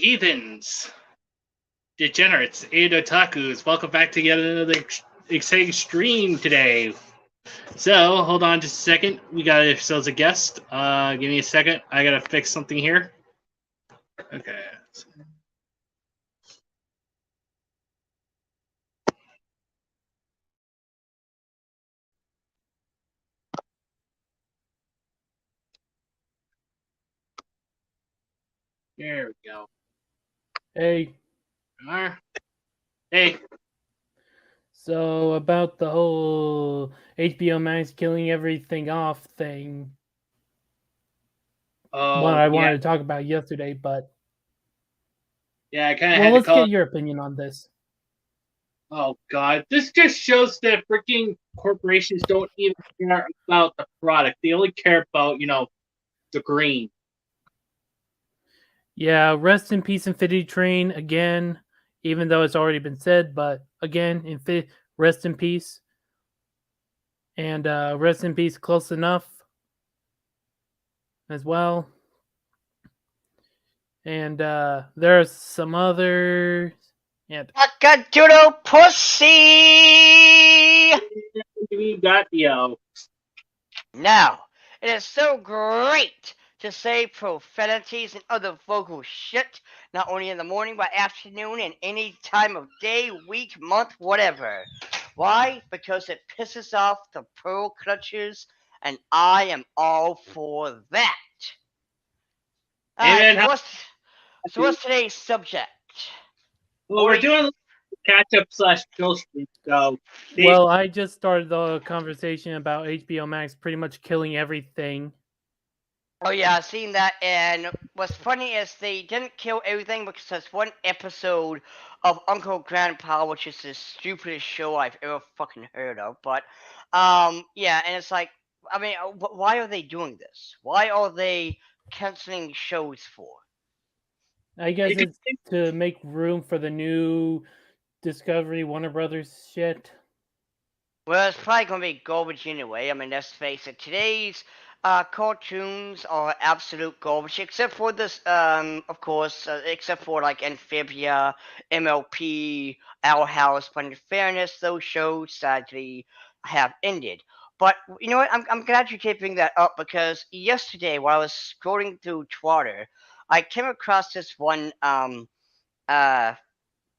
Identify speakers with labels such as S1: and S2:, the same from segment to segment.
S1: heathens, degenerates, and otakus. Welcome back to yet another exciting stream today. So, hold on just a second. We got ourselves a guest. Give me a second. I gotta fix something here. Okay. There we go.
S2: Hey,
S1: Hey.
S2: so about the whole HBO Max killing everything off thing, what
S1: Oh,
S2: I
S1: yeah.
S2: wanted to talk about yesterday, but
S1: Yeah, I kind of
S2: well,
S1: had to
S2: let's
S1: call.
S2: get your opinion on this.
S1: Oh, God. This just shows that freaking corporations don't even care about the product. They only care about, the green.
S2: Yeah, rest in peace, Infinity Train again, even though it's already been said, but again, rest in peace, and rest in peace, close enough as well. And there's some other. And
S3: Cock-a-doodle pussy!
S1: We got the
S3: Now, it is so great to say profanities and other vocal shit, not only in the morning, but afternoon, and any time of day, week, month, whatever. Why? Because it pisses off the pearl clutchers, and I am all for that.
S1: Amen.
S3: Alright, so what's today's subject?
S1: Well, we're doing catch up / kill stream. So,
S2: well, I just started the conversation about HBO Max pretty much killing everything.
S3: Oh yeah, I've seen that, and what's funny is they didn't kill everything because there's one episode of Uncle Grandpa, which is the stupidest show I've ever fucking heard of. But, yeah, and it's like, I mean, why are they doing this? Why are they canceling shows for?
S2: I guess it's to make room for the new Discovery Warner Brothers shit.
S3: Well, it's probably gonna be garbage anyway. I mean, let's face it. Today's cartoons are absolute garbage, except for this, of course, except for like Amphibia, MLP, Owl House. But in fairness, those shows sadly have ended. But you know what? I'm glad you keep bringing that up because yesterday, while I was scrolling through Twitter, I came across this one uh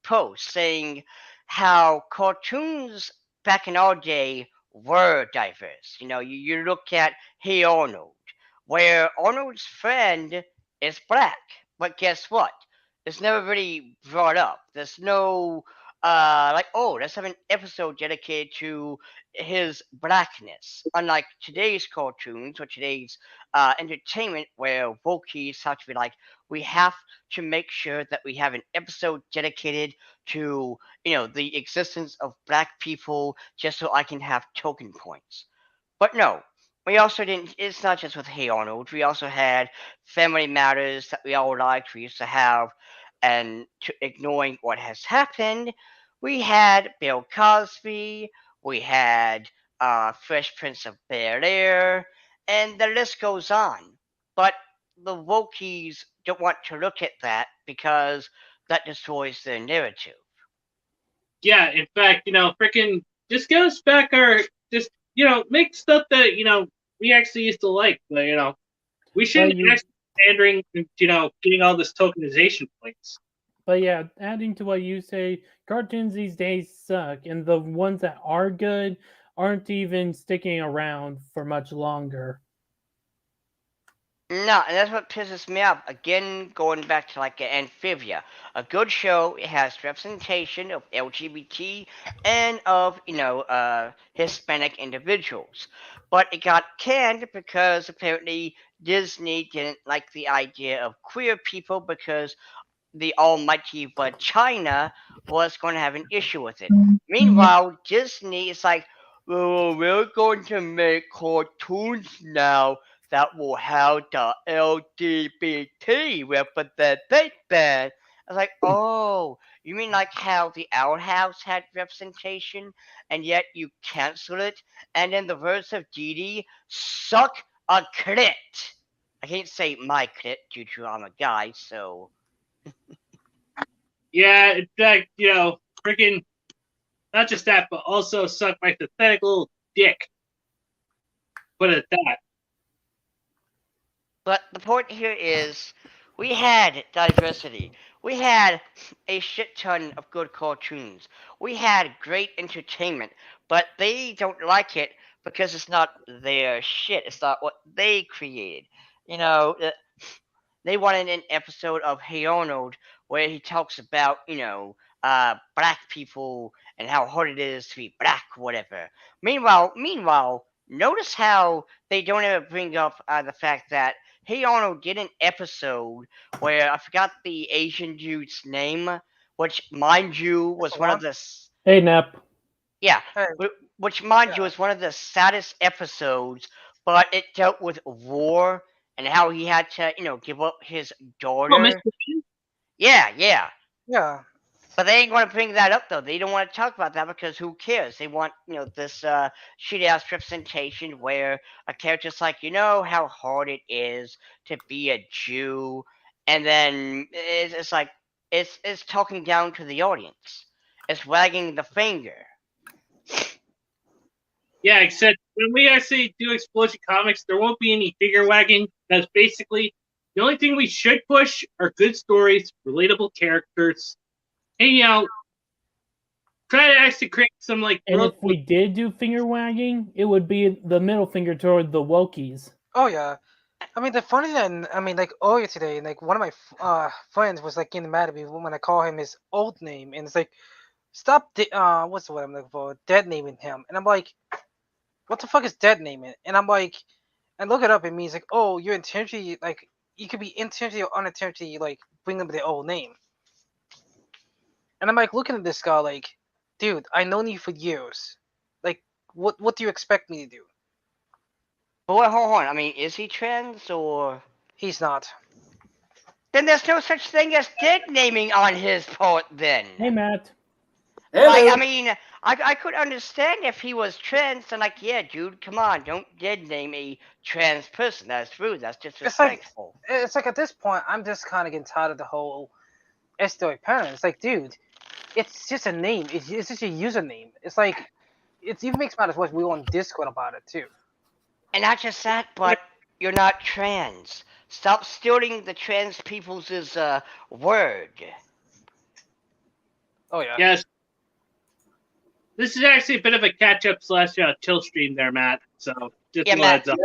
S3: post saying how cartoons back in our day were diverse. You know, you look at Hey Arnold, where Arnold's friend is black, but guess what? It's never really brought up. There's no like, oh, let's have an episode dedicated to his blackness. Unlike today's cartoons or today's entertainment, where Wokies have to be like, we have to make sure that we have an episode dedicated to, you know, the existence of black people just so I can have token points. But no, we also didn't. It's not just with Hey Arnold. We also had Family Matters that we all liked. We used to have, and ignoring what has happened, we had Bill Cosby. We had Fresh Prince of Bel Air, and the list goes on. But the Wokies don't want to look at that because that destroys their narrative.
S1: yeah, in fact, freaking just give us back our just make stuff that we actually used to like. But we shouldn't actually pandering, getting all this tokenization points.
S2: But yeah, adding to what you say, cartoons these days suck, and the ones that are good aren't even sticking around for much longer.
S3: No, and that's what pisses me off. Again, going back to like Amphibia, a good show. It has representation of LGBT and of Hispanic individuals, but it got canned because apparently Disney didn't like the idea of queer people because the almighty but China was going to have an issue with it. Meanwhile, Disney is like, well, we're going to make cartoons now that will have the LGBT representation. I was like, oh, you mean like how the Owl House had representation, and yet you cancel it? And in the words of Dee Dee, suck a clit. I can't say my clit due to I'm a guy, so
S1: Yeah, in fact, freaking, not just that, but also suck my pathetic little dick. Put it at that.
S3: But the point here is, we had diversity. We had a shit ton of good cartoons. We had great entertainment, but they don't like it because it's not their shit. It's not what they created. You know, they wanted an episode of Hey Arnold where he talks about, black people and how hard it is to be black, whatever. Meanwhile, notice how they don't ever bring up the fact that Hey Arnold did an episode where I forgot the Asian dude's name, which, mind you, was one of the
S2: Hey, Nap.
S3: yeah,
S4: Hey,
S3: which, mind you,
S4: yeah.
S3: is one of the saddest episodes, but it dealt with war and how he had to, give up his
S1: Oh,
S3: daughter.
S1: Mr. Bean?
S3: Yeah.
S4: Yeah.
S3: But they ain't going to bring that up, though. They don't want to talk about that because who cares? They want, this shitty ass representation where a character's like, how hard it is to be a Jew, and then it's like, it's talking down to the audience. It's wagging the finger.
S1: Yeah, except when we actually do Explosion Comics, there won't be any figure wagging. That's basically the only thing we should push are good stories, relatable characters, and try to actually create some like
S2: And
S1: growth.
S2: if we did do finger wagging, it would be the middle finger toward the Wokies.
S4: Oh yeah. I mean, the funny thing, I mean, like earlier today, like one of my friends was like getting mad at me when I call him his old name, and it's like, stop, what's the word I'm looking for? Dead naming him, and I'm like, what the fuck is dead naming? And I'm like, and look it up, it means like, oh, you're intentionally like, you could be intentionally or unintentionally like bring them their old name. And I'm like looking at this guy like, dude, I known you for years. Like, what do you expect me to do?
S3: But wait, hold on. I mean, is he trans or?
S4: He's not.
S3: Then there's no such thing as dead naming on his part. Then,
S2: Hey, Matt.
S3: like, I mean, I could understand if he was trans and like, yeah, dude, come on, don't dead name a trans person. That's rude. That's disrespectful.
S4: It's like at this point, I'm just kind of getting tired of the whole SDOI parent. It's like, dude, it's just a name. It's just a username. It's like, it even makes matters worse. We were on Discord about it too.
S3: And not just that, but you're not trans. Stop stealing the trans people's word.
S4: Oh yeah.
S1: Yes. This is actually a bit of a catch-up / chill stream there, Matt. So just
S3: Yeah,
S1: a
S3: Matt.
S1: heads up.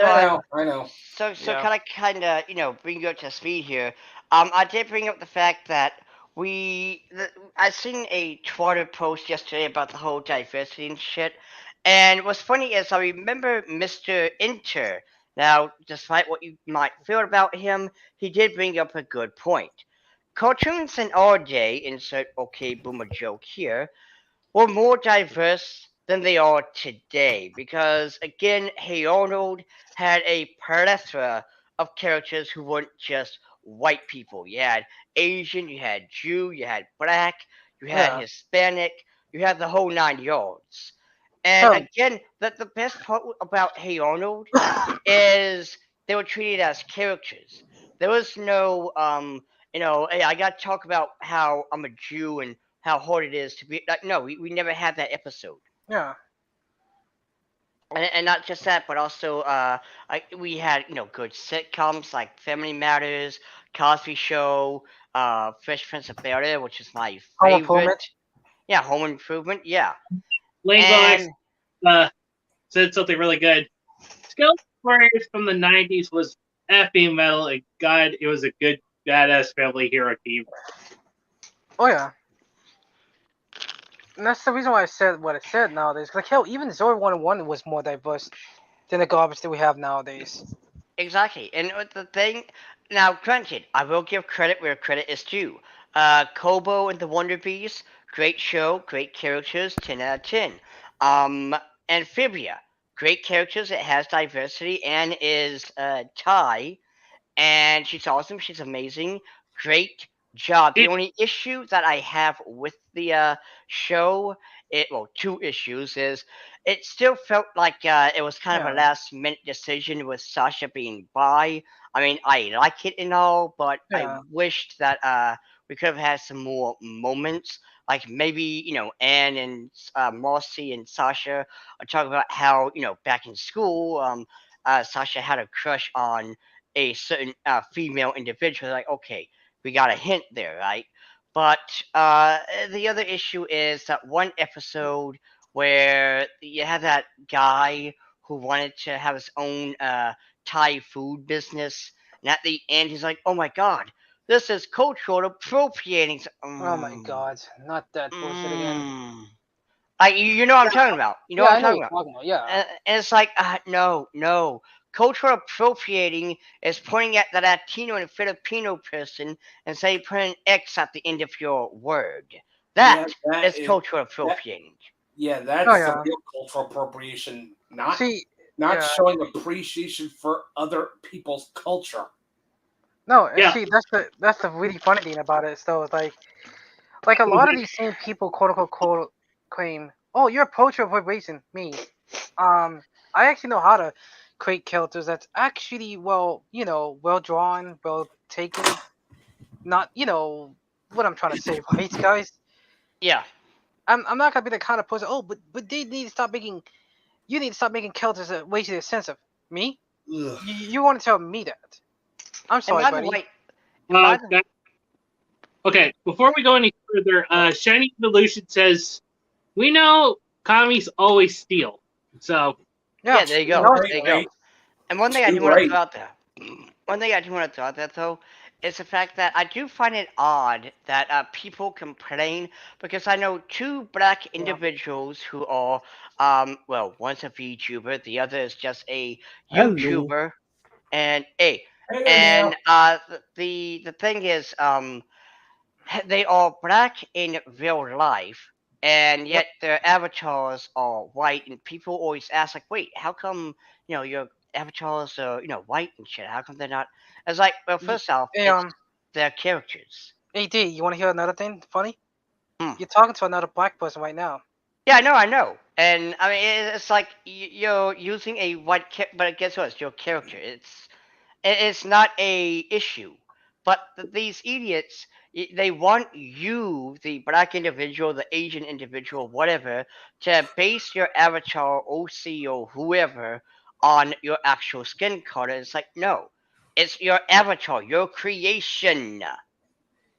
S5: I know.
S3: So
S4: Yeah.
S3: kind of, bring you up to speed here. I did bring up the fact that I seen a Twitter post yesterday about the whole diversity and shit. And what's funny is I remember Mr. Inter. Now, despite what you might feel about him, he did bring up a good point. Cartoons in our day, insert okay boomer joke here, were more diverse than they are today because, again, Hey Arnold had a plethora of characters who weren't just white people. You had Asian, you had Jew, you had black, you had
S4: Yeah.
S3: Hispanic, you had the whole 9 yards. And
S4: Hell,
S3: again, the best part about Hey Arnold is they were treated as characters. There was no, hey, I got to talk about how I'm a Jew and how hard it is to be. Like, no, we never had that episode.
S4: yeah.
S3: And not just that, but also we had good sitcoms like Family Matters, Cosby Show, Fresh Prince of Bel Air, which is my
S4: Home
S3: favorite.
S4: Improvement.
S3: Yeah, Home Improvement. Yeah,
S1: Lane
S3: and
S1: said something really good. Skeleton Warriors from the 90s was effing metal, and God, it was a good, badass family hero team.
S4: Oh yeah. And that's the reason why I said what I said nowadays. Like hell, even Zora 101 was more diverse than the garbage that we have nowadays.
S3: exactly. And the thing, now, granted, I will give credit where credit is due. Kobo and the Wonder Bees, great show, great characters, 10 out of 10. Amphibia, great characters, it has diversity, and is Thai, and she's awesome, she's amazing, great job. The only issue that I have with the show, two issues, is it still felt like it was kind of a
S4: Yeah.
S3: last minute decision with Sasha being bi. I mean, I like it and all, but I
S4: Yeah.
S3: wished that we could have had some more moments. Like maybe Anne and Marcy and Sasha are talking about how back in school, Sasha had a crush on a certain female individual. Like, okay, we got a hint there, right? But the other issue is that one episode where you have that guy who wanted to have his own Thai food business, and at the end he's like, "Oh my god, this is cultural appropriating."
S4: Oh my god, not that bullshit again.
S3: You know what I'm talking about. You know
S4: Yeah,
S3: what
S4: I
S3: I'm
S4: know
S3: talking
S4: what
S3: about.
S4: you're talking about. Yeah.
S3: And it's like, no. Cultural appropriating is pointing at the Latino and Filipino person and say put an X at the end of your word. That
S5: that
S3: is cultural appropriating.
S5: Yeah,
S4: Oh
S5: that's the
S4: yeah.
S5: real cultural appropriation. Not
S4: See,
S5: not
S4: yeah.
S5: showing appreciation for other people's culture.
S4: No,
S1: Yeah.
S4: see, that's the really funny thing about it. So it's like a lot of these same people, quote unquote, claim, "Oh, you're cultural appropriation." Me, I actually know how to create characters that's actually well drawn, well taken. Not what I'm trying to say, right, guys?
S3: Yeah.
S4: I'm not gonna be the kind of person. Oh, but they need to stop making. You need to stop making characters that way too expensive. Me?
S5: Ugh.
S4: You want to tell me that? I'm
S3: And
S4: sorry,
S3: by the
S4: buddy.
S3: way, and by the
S1: Okay, before we go any further, Shiny Evolution says, we know commies always steal. So,
S3: yeah, there you go.
S4: No,
S3: There you go. And one thing I do
S5: Too
S3: want to
S5: right.
S3: throw out there, though, is the fact that I do find it odd that people complain because I know two black individuals who are, well, one's a VTuber, the other is just a
S6: Hello.
S3: YouTuber, and
S5: Hey there,
S3: and
S5: Neil.
S3: the thing is, they are black in real life, and yet their avatars are white, and people always ask like, wait, how come your avatars are white and shit? How come they're not? It's like, well, first off,
S4: Hey,
S3: it's their characters.
S4: AD, you want to hear another thing funny?
S3: Hmm.
S4: You're talking to another black person right now.
S3: Yeah, I know, and I mean it's like you're using a white, but guess what? It's your character. It's not a issue, but these idiots, they want you, the black individual, the Asian individual, whatever, to base your avatar, OC, or whoever on your actual skin color. It's like, no, it's your avatar, your creation.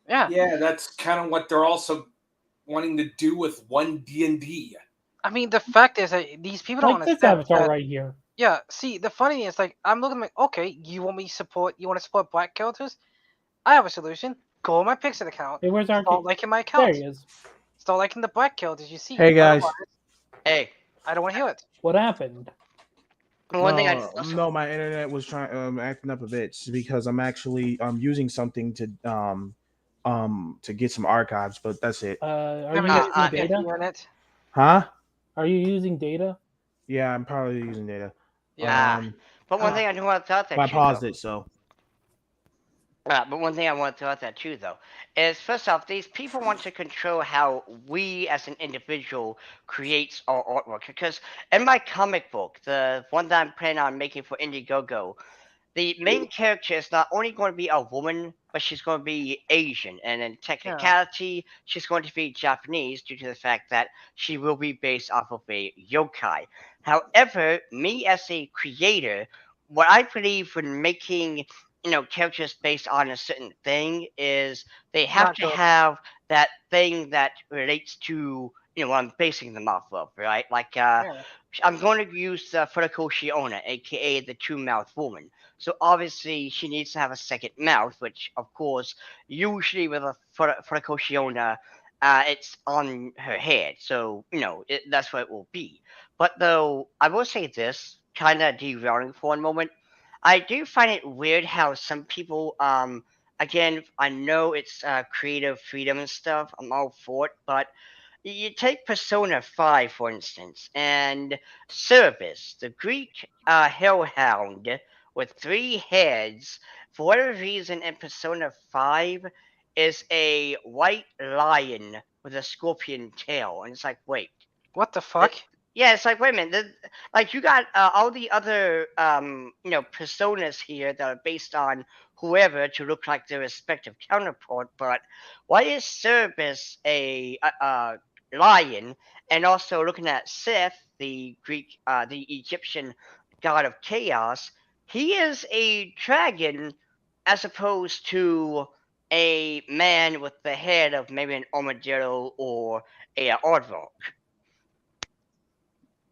S4: Yeah.
S5: Yeah, that's kind of what they're also wanting to do with one D&D.
S4: I mean, the fact is that these people don't
S2: Like this
S4: understand
S2: avatar
S4: that-
S2: right here.
S4: Yeah. See, the funny thing is, like, I'm looking like, okay, you want me to support? You want to support black characters? I have a solution. Go on my Pixel account.
S2: Hey, where's our?
S4: Start liking my
S2: There
S4: account.
S2: he is.
S4: Start liking the black characters you see.
S6: Hey, guys.
S4: Otherwise,
S3: Hey,
S4: I don't want to hear it.
S2: What happened?
S3: one thing
S6: No, my internet was trying acting up a bit because I'm actually using something to get some archives, but that's it.
S2: Are
S4: Never
S2: you
S4: get
S2: using data?
S4: internet.
S6: Huh?
S2: Are you using data?
S6: Yeah, I'm probably using data.
S4: Yeah.
S3: but one thing I do want to throw out there,
S6: I
S3: too,
S6: paused
S3: though.
S6: it, so
S3: But one thing I want to throw out there too, though, is first off, these people want to control how we as an individual creates our artwork. Because in my comic book, the one that I'm planning on making for Indiegogo, the main character is not only going to be a woman, but she's going to be Asian. And in technicality, she's going to be Japanese due to the fact that she will be based off of a yokai. However, me as a creator, what I believe when making characters based on a certain thing is they have
S4: Not
S3: to
S4: good.
S3: have that thing that relates to what I'm basing them off of, right? Like
S4: Yeah.
S3: I'm going to use Furiko Shiona, aka the two-mouthed woman. So obviously she needs to have a second mouth, which of course usually with a Furiko Shiona, it's on her head. So that's what it will be. But though I will say this, kind of derailing for one moment. I do find it weird how some people, again, I know it's creative freedom and stuff. I'm all for it, but you take Persona 5, for instance, and Cerberus, the Greek hellhound with 3 heads, for whatever reason in Persona 5, is a white lion with a scorpion tail. And it's like, wait,
S4: What the fuck?
S3: Yeah, it's like, wait a minute, like you got all the other personas here that are based on whoever to look like their respective counterpart, but why is Cerberus a lion? And also looking at Seth, the Egyptian god of chaos, he is a dragon as opposed to a man with the head of maybe an armadillo or a aardvark.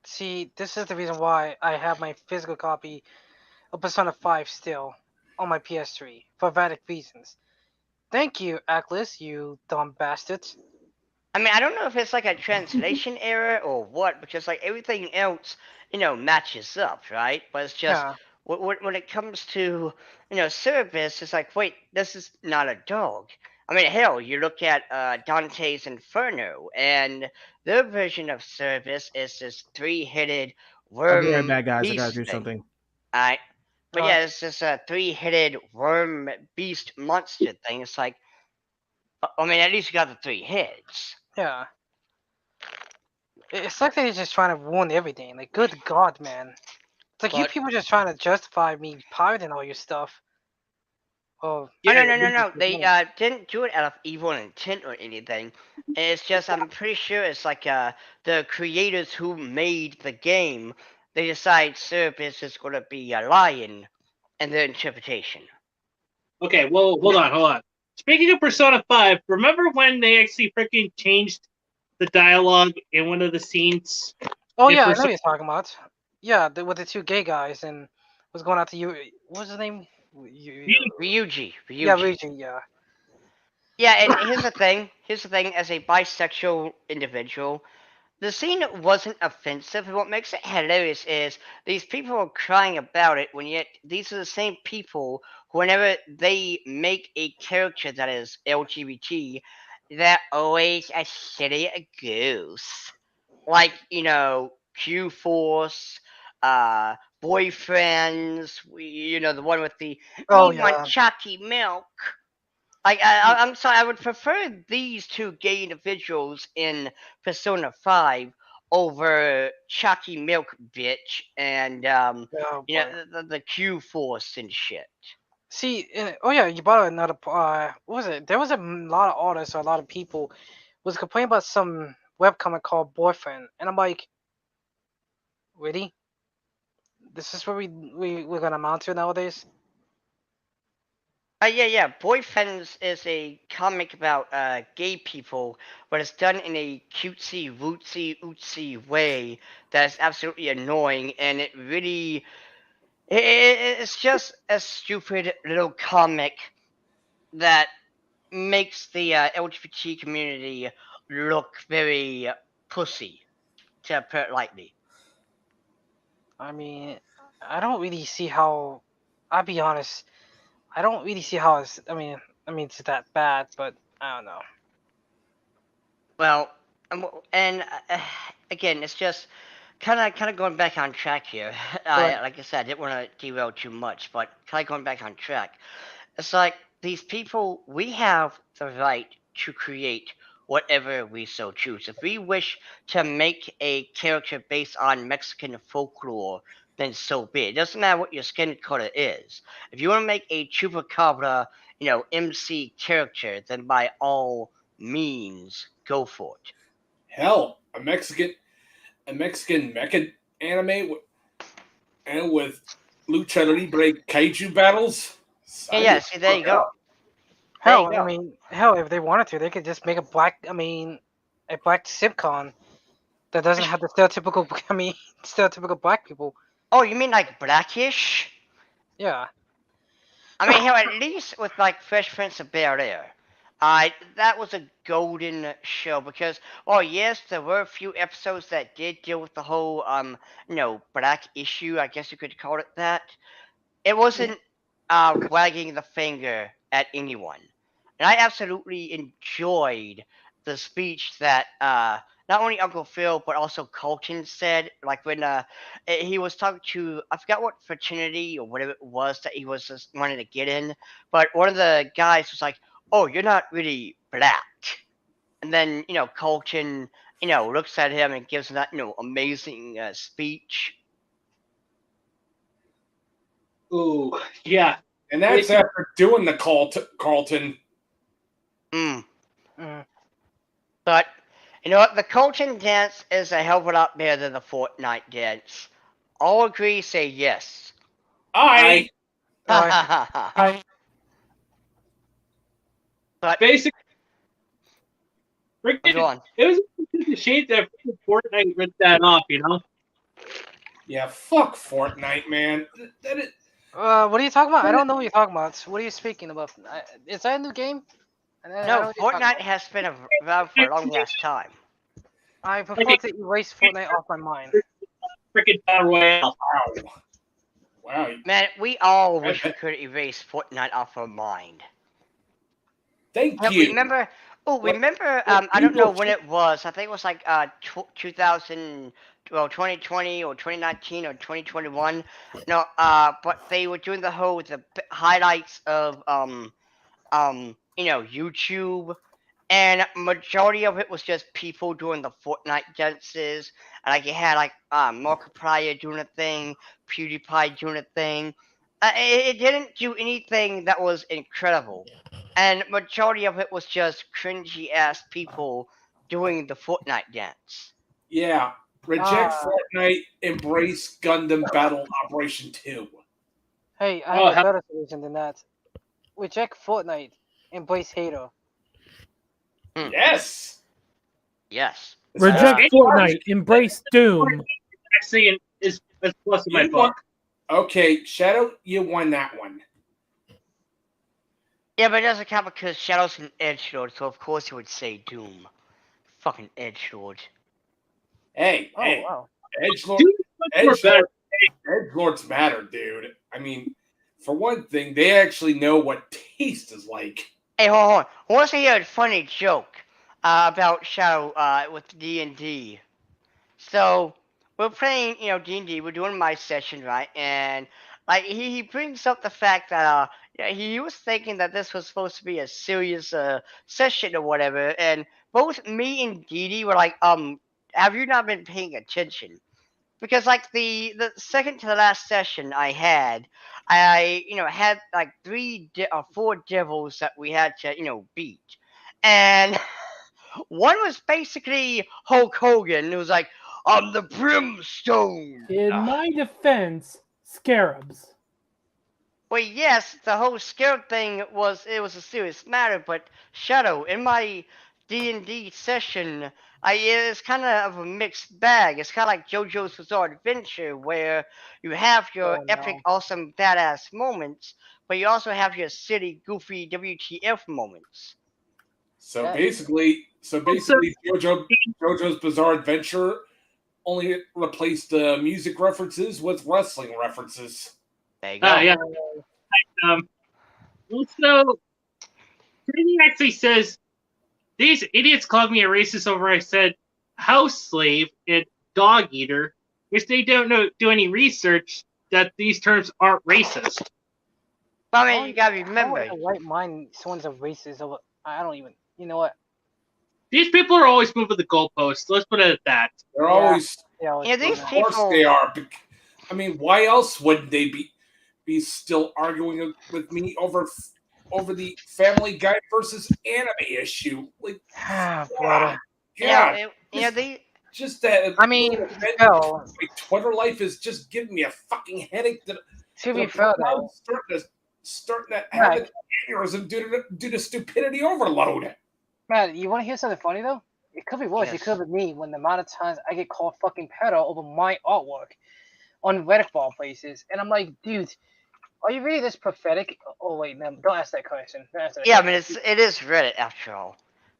S4: See, this is the reason why I have my physical copy of Persona 5 still on my PS3 for valid reasons. Thank you, Atlas, you dumb bastards.
S3: I mean, I don't know if it's like a translation error or what, because like everything else, matches up, right? But it's just
S4: Yeah,
S3: when it comes to Cerberus, it's like, wait, this is not a dog. I mean, hell, you look at Dante's Inferno, and their version of Cerberus is this three-headed
S6: I'll be right
S3: worm
S6: back, guys. I gotta
S3: beast
S6: do
S3: thing.
S6: something.
S3: Alright, but
S4: Alright.
S3: yeah, it's this three-headed worm beast monster thing. It's like, I mean, at least you got the three heads.
S4: yeah. It's like they're just trying to ruin everything. Like, good God, man. It's like you
S3: But
S4: people just trying to justify me pirating all your stuff. Oh,
S3: Oh
S1: Yeah,
S3: no! They didn't do it out of evil intent or anything. It's just I'm pretty sure it's like the creators who made the game, they decide Cerberus is gonna be a lion in their interpretation.
S1: Okay, well, hold on. Speaking of Persona 5, remember when they actually freaking changed the dialogue in one of the scenes?
S4: Oh
S1: in
S4: yeah, I know
S1: Persona-
S4: what you're talking about. Yeah, with the two gay guys and was going out to you. What was his name?
S3: Ryuji.
S4: Yeah, Ryuji. Yeah.
S3: Yeah, and here's the thing. As a bisexual individual, the scene wasn't offensive, and what makes it hilarious is these people are crying about it, when yet these are the same people who, whenever they make a character that is LGBT, they're always a shitty goose. Like, Q Force, boyfriends, the one with the
S4: Oh
S3: we want
S4: yeah.
S3: chalky milk. Like, I'm sorry, I would prefer these two gay individuals in Persona 5 over Chalky Milk Bitch and,
S4: Oh boy.
S3: the Q Force and shit.
S4: See, oh yeah, you brought up another. What was it? There was a lot of artists or a lot of people was complaining about some webcomic called Boyfriend, and I'm like, really? This is what we're gonna amount to nowadays?
S3: Yeah. Boyfriends is a comic about gay people, but it's done in a cutesy, wootsy, ootsy way that's absolutely annoying, and it really. It's just a stupid little comic that makes the LGBT community look very pussy, to put it lightly.
S4: I mean, I don't really see how. I'll be honest. I don't really see how it's. I mean, it's that bad, but I don't know.
S3: Well, and again, it's just kind of going back on track here.
S4: But
S3: Like I said, I didn't want to derail too much, but kind of going back on track. It's like these people, we have the right to create whatever we so choose. If we wish to make a character based on Mexican folklore, then so be it. It doesn't matter what your skin color is. If you want to make a chupacabra, MC character, then by all means, go for it.
S5: Hell, a Mexican mecha anime and with lucha libre kaiju battles.
S3: Yeah. See, there you go.
S4: hell,
S3: There you
S4: I
S3: go.
S4: mean, hell, if they wanted to, they could just make a black. A black sitcom that doesn't have the stereotypical. Stereotypical black people.
S3: Oh, you mean like Blackish?
S4: Yeah.
S3: I mean, hell, at least with like Fresh Prince of Bel Air, that was a golden show because, well, yes, there were a few episodes that did deal with the whole, black issue. I guess you could call it that. It wasn't wagging the finger at anyone, and I absolutely enjoyed the speech that not only Uncle Phil but also Colton said, like when he was talking to, I forgot what fraternity or whatever it was that he was just wanting to get in, but one of the guys was like, "Oh, you're not really black," and then Colton looks at him and gives him that amazing speech.
S1: Ooh, yeah.
S5: And that's after doing the call to Carlton.
S3: Mm.
S4: Mm.
S3: But you know what? The Colton dance is a hell of a lot better than the Fortnite dance. All agree, say yes.
S5: I
S2: I
S3: But
S1: Basically,
S3: go
S1: freaking,
S3: on.
S1: it was a shame that freaking Fortnite ripped that off, you know?
S5: yeah, fuck Fortnite, man. That is,
S4: What are you talking about? I don't know what you're talking about. What are you speaking about? Is that a new game? I don't know
S3: No,
S4: what you're talking
S3: Fortnite
S4: about.
S3: has been around for a long ass time.
S4: I prefer to erase Fortnite off my mind.
S1: Freaking Battle Royale.
S5: wow.
S3: Man, we all wish we could erase Fortnite off our mind.
S5: Thank
S3: No,
S5: you.
S3: remember? Oh,
S5: What-
S3: remember?
S5: what
S3: I don't know
S5: people
S3: when it was. I think it was like 2000, well, 2020 or 2019 or 2021. No, but they were doing the highlights of YouTube, and majority of it was just people doing the Fortnite dances. And like you had like Markiplier doing a thing, PewDiePie doing a thing. It didn't do anything that was incredible, and majority of it was just cringy ass people doing the Fortnite dance.
S5: Yeah. Reject
S4: Ah.
S5: Fortnite, embrace Gundam Battle Operation 2.
S4: Hey, I
S1: Oh,
S4: have a
S1: hell-
S4: better solution than that. Reject Fortnite. Embrace Halo.
S5: Yes.
S3: Yes.
S2: reject
S1: Uh,
S2: Fortnite, embrace Doom.
S1: Actually, is plus in my
S5: You
S1: book.
S5: Okay, Shadow, you won that one.
S3: Yeah, but it doesn't count because Shadow's an edgelord, so of course he would say Doom. Fucking edgelord.
S5: Hey,
S4: Oh
S5: hey,
S4: wow.
S5: Edgelord,
S1: Dude, much more better.
S5: Edgelords matter, dude. I mean, for one thing, they actually know what taste is like.
S3: Hey, hold on. I want to hear a funny joke about Shadow with D&D. So, we're playing, D&D. We're doing my session, right? And, like, he brings up the fact that, he was thinking that this was supposed to be a serious session or whatever. And both me and Dee were like, have you not been paying attention? Because like the second to the last session I had had like 4 devils that we had to beat, and one was basically Hulk Hogan. It was like, I'm the Brimstone.
S2: In my defense, scarabs.
S3: Well, yes, the whole scarab thing was a serious matter, but Shadow, in my D&D session, it's kind of a mixed bag. It's kind of like JoJo's Bizarre Adventure, where you have your
S4: Oh,
S3: epic,
S4: no.
S3: awesome, badass moments, but you also have your silly, goofy WTF moments.
S5: So
S4: Yeah.
S5: basically, JoJo's Bizarre Adventure only replaced the music references with wrestling references.
S3: There you go.
S1: Yeah. Also, Trinity actually says these idiots called me a racist over I said house slave and dog eater, which they don't do any research that these terms aren't racist.
S3: But I mean, you gotta
S4: How
S3: remember,
S4: in the right mind someone's a racist? Over, I don't even. You know what?
S1: These people are always moving the goalposts. Let's put it at that.
S5: They're
S4: Yeah.
S5: always,
S4: Yeah.
S3: Yeah, these
S5: of course
S3: people-
S5: they are. I mean, why else would they be still arguing with me over the Family Guy versus anime issue? Like,
S4: brother.
S5: God, just that.
S4: I mean, hell,
S5: my Twitter life is just giving me a fucking headache. That
S4: to be
S5: that
S4: fair
S5: I'm
S4: though,
S5: starting to have
S4: Right.
S5: an aneurysm due to stupidity overload.
S4: Matt, you want to hear something funny though? It could be worse.
S3: Yes.
S4: It could be me when the amount of times I get called fucking pedo over my artwork on Reddit ball places, and I'm like, dude, are you really this pathetic? Oh wait, no, don't ask that question. Don't ask that
S3: yeah, I
S4: question.
S3: mean, it is Reddit after all.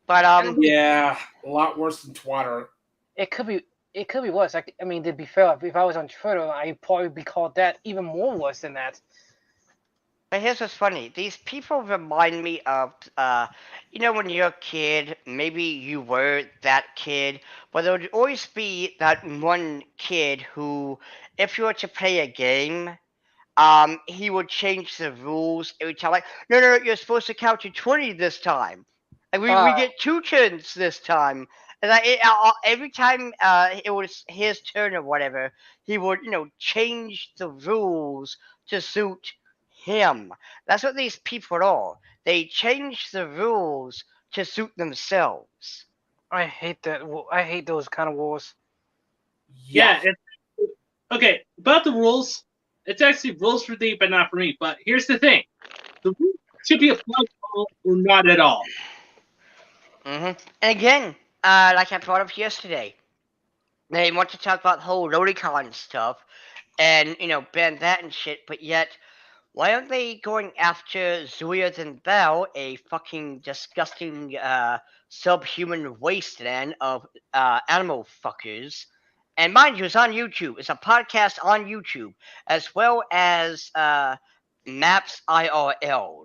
S3: But
S5: Yeah, a lot worse than Twitter.
S4: It could be worse. I mean, to be fair, if I was on Twitter, I'd probably be called that even more worse than that.
S3: But here's what's funny. These people remind me of, when you're a kid, maybe you were that kid, but there would always be that one kid who, if you were to play a game, he would change the rules every time. Like, no, you're supposed to count to 20 this time. And we get 2 turns this time. And Every time it was his turn or whatever, he would change the rules to suit him. That's what these people are. They change the rules to suit themselves.
S4: I hate that. I hate those kind of wars.
S1: Yeah. Okay, about the rules, it's actually rules for thee, but not for me. But here's the thing: the rules should be applied to all or not at all.
S3: And again, like I brought up yesterday, they want to talk about the whole Lolicon stuff and ban that and shit, but yet why aren't they going after Zuya and Bell, a fucking disgusting subhuman wasteland of animal fuckers? And mind you, it's on YouTube. It's a podcast on YouTube, as well as Maps IRL,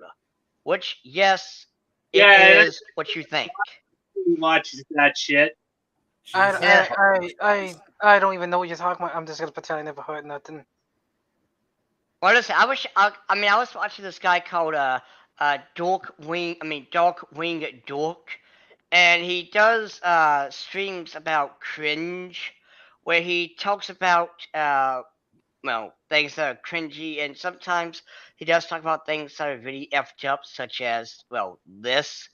S3: which, yes, it is what you think.
S1: Who watches that shit?
S4: I don't even know what you're talking about. I'm just gonna pretend I never heard nothing.
S3: Well, listen, I was watching this guy called Dark Wing Dork, and he does streams about cringe, where he talks about things that are cringy, and sometimes he does talk about things that are really effed up, such as this.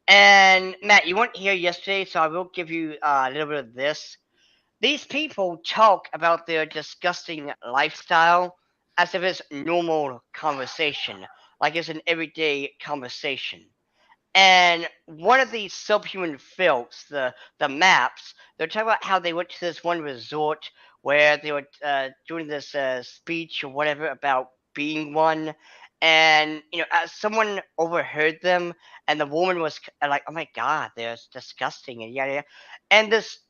S3: And Matt, you weren't here yesterday, so I will give you a little bit of this. These people talk about their disgusting lifestyle as if it's normal conversation, like it's an everyday conversation. And one of these subhuman filks, the Maps, they're talking about how they went to this one resort where they were doing this speech or whatever about being one. And someone overheard them, and the woman was like, "Oh my god, they're disgusting," and yada yada. And this,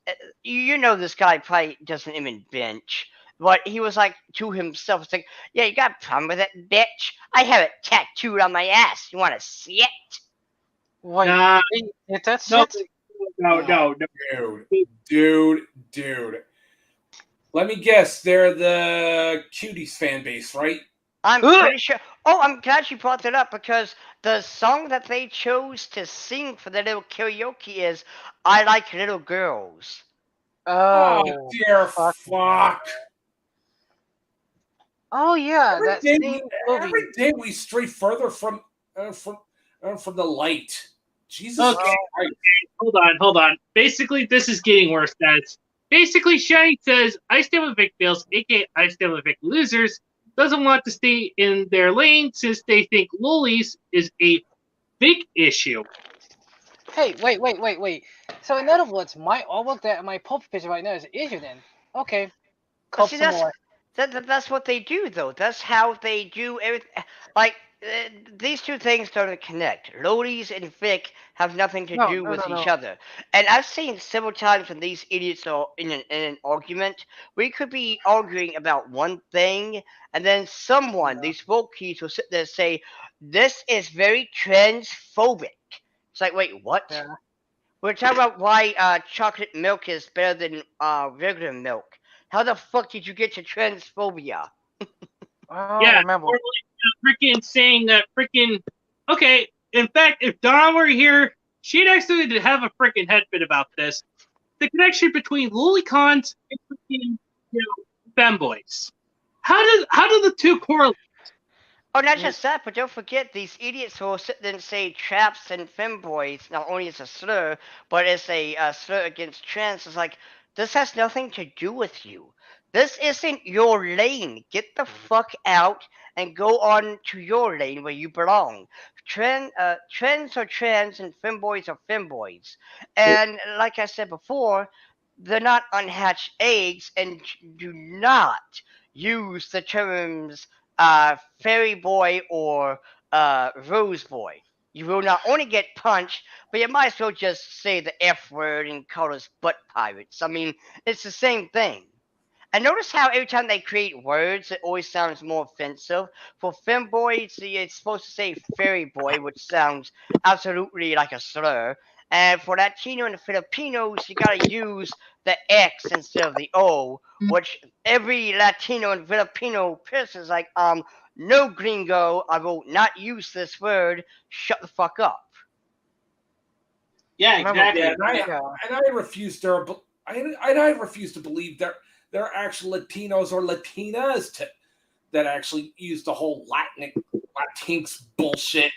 S3: this guy probably doesn't even bench, but he was like to himself, it's like, "Yeah, you got a problem with it, bitch? I have it tattooed on my ass. You want to see it?"
S4: Wait,
S1: Nah.
S4: that's
S1: No,
S4: it?
S1: no.
S5: Dude. Let me guess, they're the Cuties fan base, right?
S3: I'm pretty sure. Oh, I'm glad you brought that up because the song that they chose to sing for the little karaoke is "I Like Little Girls."
S4: Oh,
S5: dear fuck.
S4: Oh yeah, that same movie.
S5: Every day we stray further from the light. Jesus
S1: Okay.
S5: Christ.
S1: Hold on. Basically, this is getting worse, guys. Basically, Shiny says, I stand with Vic Fails, aka I stand with Vic Losers, doesn't want to stay in their lane since they think lollies is a big issue.
S4: Hey, wait. So in other words, my artwork that my profile picture right now is issue then. Okay.
S3: But see, that's what they do though. That's how they do everything. Like these two things don't connect. Lodies and Vic have nothing to do with each other. And I've seen several times when these idiots are in an argument, we could be arguing about one thing, and then these wokies will sit there and say, "This is very transphobic." It's like, wait, what?
S4: Yeah.
S3: We're talking about why chocolate milk is better than regular milk. How the fuck did you get to transphobia?
S1: Yeah,
S4: remember.
S1: or like freaking saying that freaking. Okay, in fact, if Dawn were here, she'd actually have a freaking head fit about this. The connection between lolicons and freaking femboys. How do the two correlate?
S3: Oh, not just that, but don't forget these idiots who will sit there and say traps and femboys not only is a slur, but it's a slur against trans. It's like, this has nothing to do with you. This isn't your lane. Get the fuck out and go on to your lane where you belong. Trans are trans and femboys are femboys. And like I said before, they're not unhatched eggs, and do not use the terms fairy boy or rose boy. You will not only get punched, but you might as well just say the F word and call us butt pirates. I mean, it's the same thing. And notice how every time they create words, it always sounds more offensive. For femboys, it's supposed to say fairy boy, which sounds absolutely like a slur. And for Latino and Filipinos, you gotta use the X instead of the O, which every Latino and Filipino person is like, no gringo, I will not use this word, shut the fuck up.
S1: Yeah,
S4: Remember-
S1: exactly.
S5: Yeah,
S4: Yeah.
S5: and I refuse to. I refuse to believe there are actual Latinos or Latinas that actually use the whole Latinx bullshit.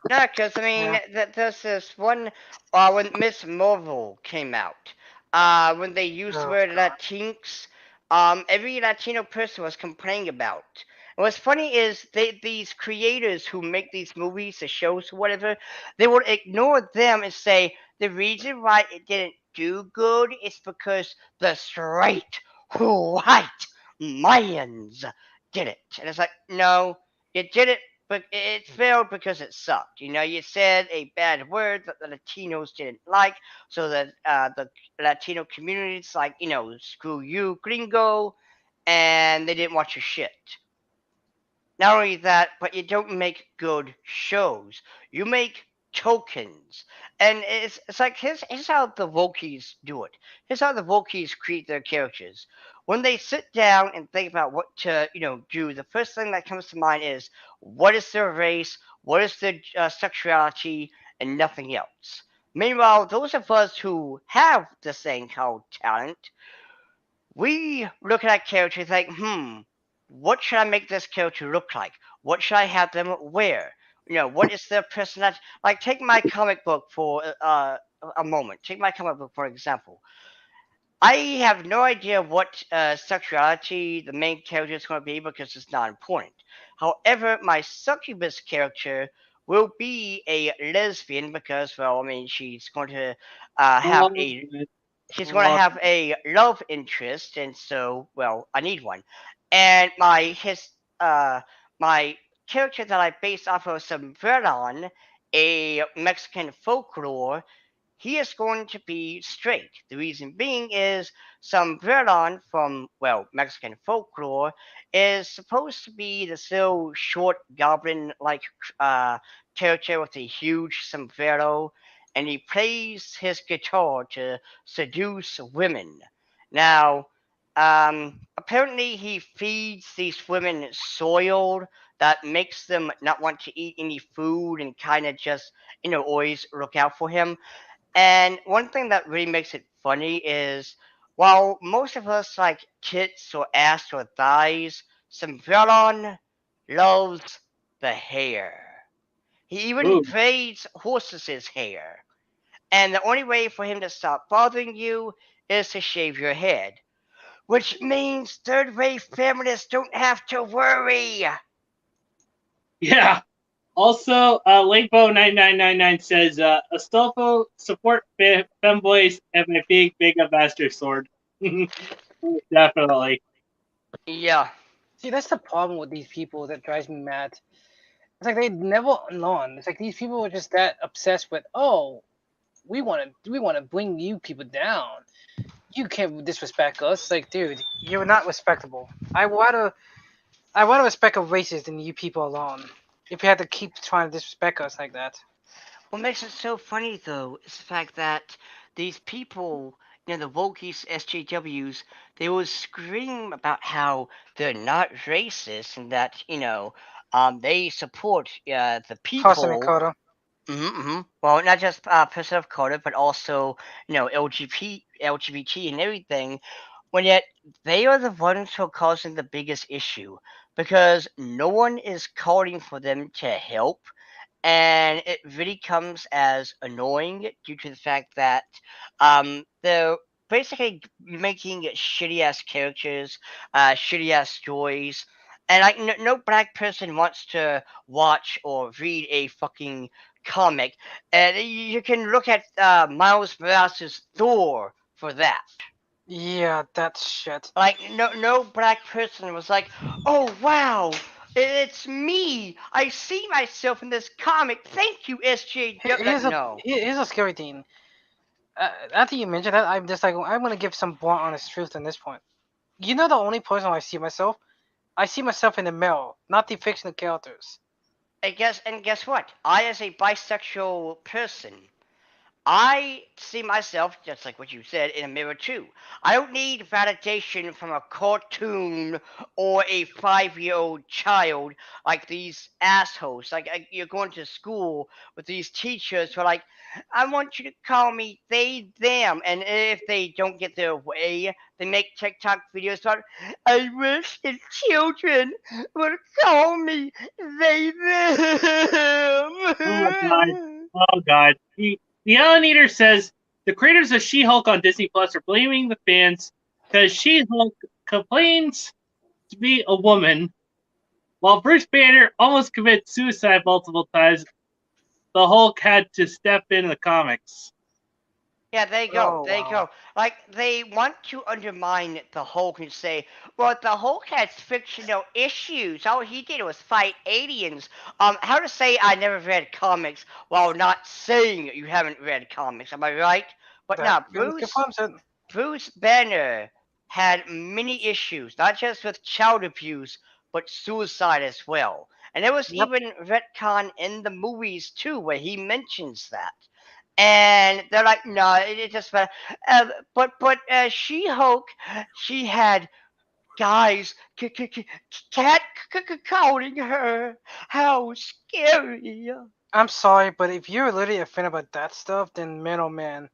S3: No, because I mean,
S4: Yeah.
S3: there's this one when Miss Marvel came out. When they used the
S4: Oh,
S3: word Latinx, every Latino person was complaining about. And what's funny is these creators who make these movies, the shows, whatever, they would ignore them and say the reason why it didn't do good is because the straight white Mayans did it. And it's like, no, it did it, but it failed because it sucked. You know, you said a bad word that the Latinos didn't like, so that the Latino community's like, you know, screw you, gringo, and they didn't watch your shit. Not only that, but you don't make good shows. You make tokens. And it's like, here's how the Wokies do it. Here's how the Wokies create their characters. When they sit down and think about what to, you know, do, the first thing that comes to mind is what is their race, what is their sexuality, and nothing else. Meanwhile, those of us who have the same kind of talent, we look at that character and think, what should I make this character look like? What should I have them wear? You know, what is their personality? Like, take my comic book for a moment. Take my comic book, for example. I have no idea what sexuality the main character is going to be because it's not important. However, my succubus character will be a lesbian because, well, I mean, she's going to have a she's going to have a love interest, and so, well, I need one. And my character that I based off of some Verlon, a Mexican folklore, he is going to be straight. The reason being is some Verlon from, well, Mexican folklore is supposed to be this little short goblin-like character with a huge sombrero, and he plays his guitar to seduce women. Now, apparently he feeds these women soil that makes them not want to eat any food and kind of just, you know, always look out for him. And one thing that really makes it funny is while most of us like tits or ass or thighs, Sembrellon loves the hair. He even
S1: Ooh.
S3: braids horses' hair. And the only way for him to stop bothering you is to shave your head. Which means third wave feminists don't have to worry.
S1: Yeah. Also, Lakebo9999 says, Astolfo, support femboys and my big ambassador sword. Definitely.
S3: Yeah.
S4: See, that's the problem with these people that drives me mad. It's like they never learn. It's like these people are just that obsessed with, oh, we want to bring you people down. You can't disrespect us. Like, dude, you're not respectable. I want to respect a racist than you people alone. If you had to keep trying to disrespect us like that.
S3: What makes it so funny, though, is the fact that these people, you know, the Wokies, SJWs, they will scream about how they're not racist and that, you know, they support the
S4: Person and
S3: people.
S4: Coda.
S3: Well, not just person of color, but also, you know, LGBT and everything. When yet they are the ones who are causing the biggest issue because no one is calling for them to help, and it really comes as annoying due to the fact that they're basically making shitty ass characters, shitty ass stories, and like no black person wants to watch or read a fucking comic, and you can look at Miles Morales' Thor for that.
S4: Yeah, that shit.
S3: Like no black person was like, oh wow, it's me. I see myself in this comic. Thank you, SJ. No.
S4: Here's a scary thing. After you mentioned that, I'm just like, I'm gonna give some blunt, honest truth on this point. You know, the only person I see myself in the mirror, not the fictional characters.
S3: And guess what? I, as a bisexual person, I see myself, just like what you said, in a mirror too. I don't need validation from a cartoon or a 5-year-old child like these assholes. Like you're going to school with these teachers who are like, I want you to call me they, them. And if they don't get their way, they make TikTok videos about, I wish the children would call me they,
S1: Oh God.
S3: them.
S1: Oh God. The Allen Eater says the creators of She-Hulk on Disney Plus are blaming the fans because She-Hulk complains to be a woman, while Bruce Banner almost commits suicide multiple times. The Hulk had to step in the comics.
S3: Yeah, there you go.
S4: Oh,
S3: There you
S4: wow.
S3: go. Like they want to undermine the Hulk and say, "Well, the Hulk has fictional issues. All he did was fight aliens." How to say I never read comics while not saying you haven't read comics? Am I right? But now,
S4: That really confirms it.
S3: Bruce Banner had many issues, not just with child abuse, but suicide as well. And there was
S4: Yep.
S3: even retcon in the movies too, where he mentions that. And they're like, no, it just but She-Hulk, she had guys cat calling her. How scary!
S4: I'm sorry, but if you're literally a fan about that stuff, then man, oh man,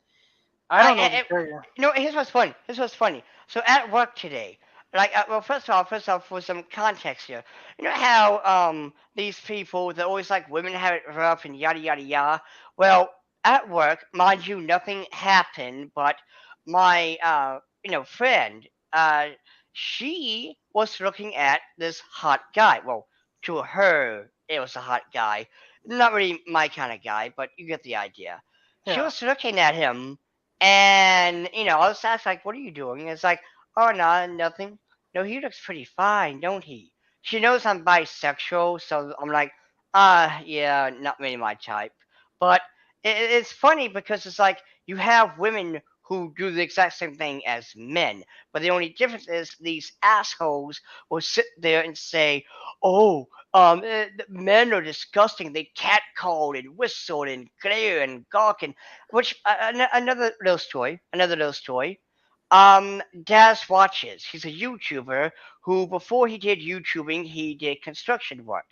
S4: I don't know what to tell you.
S3: You know, here's what's funny. Here's what's funny. So at work today, like, well, first off, for some context here, you know how these people they're always like women have it rough and yada yada yada. Well, at work, mind you, nothing happened, but my friend, she was looking at this hot guy. Well, to her, it was a hot guy. Not really my kind of guy, but you get the idea. She
S4: Yeah.
S3: was looking at him and, I was asked, like, what are you doing? And it's like, oh, no, nothing. No, he looks pretty fine, don't he? She knows I'm bisexual, so I'm like, yeah, not really my type. But it's funny because it's like you have women who do the exact same thing as men, but the only difference is these assholes will sit there and say, oh, men are disgusting. They catcalled and whistled and glare and gawk and which another little story. Another little story. Daz Watches. He's a YouTuber who, before he did YouTubing, he did construction work,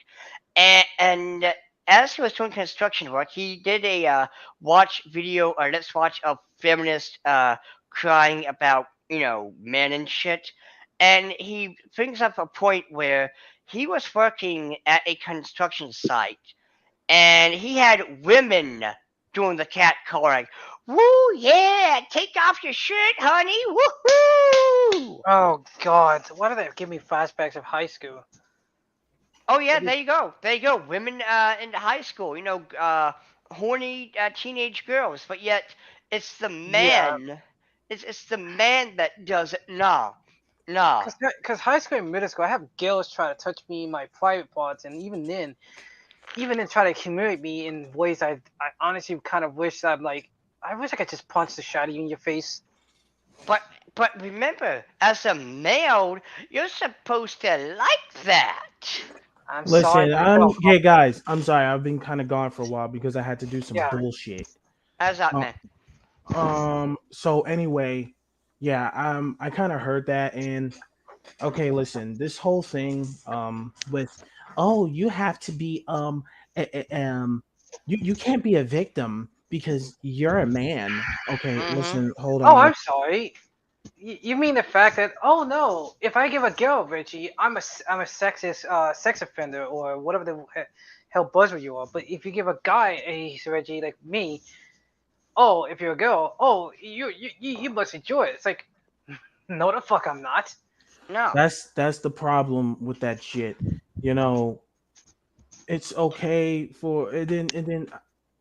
S3: and as he was doing construction work, he did a watch video or let's watch a feminist crying about men and shit, and he brings up a point where he was working at a construction site and he had women doing the cat calling. Woo, yeah, take off your shirt, honey. Woohoo!
S4: Oh God, why did that give me flashbacks of high school?
S3: Oh yeah, there you go. There you go. Women in high school, horny teenage girls, but yet it's the
S4: Yeah.
S3: man. It's the man that does it. No, no.
S4: Cause high school and middle school, I have girls try to touch me in my private parts, and even then try to humiliate me in ways I honestly kind of wish I wish I could just punch the shot of you in your face.
S3: But remember, as a male, you're supposed to like that.
S4: I'm sorry.
S6: Listen, hey guys, I'm sorry. I've been kind of gone for a while because I had to do some
S4: Yeah.
S6: bullshit.
S3: How's that,
S6: Uh,
S3: man?
S6: So anyway, yeah, I kind of heard that, and okay, listen, this whole thing, with, oh, you have to be, you can't be a victim because you're a man. Okay,
S3: Mhm.
S6: listen, hold
S4: Oh,
S6: on.
S4: I'm sorry. You mean the fact that, oh no, if I give a girl Richie, I'm a sexist sex offender or whatever the hell buzzword you are. But if you give a guy a Reggie like me, oh, if you're a girl, oh, you must enjoy it. It's like, no, the fuck I'm not.
S3: No.
S6: That's the problem with that shit. You know, it's okay for and then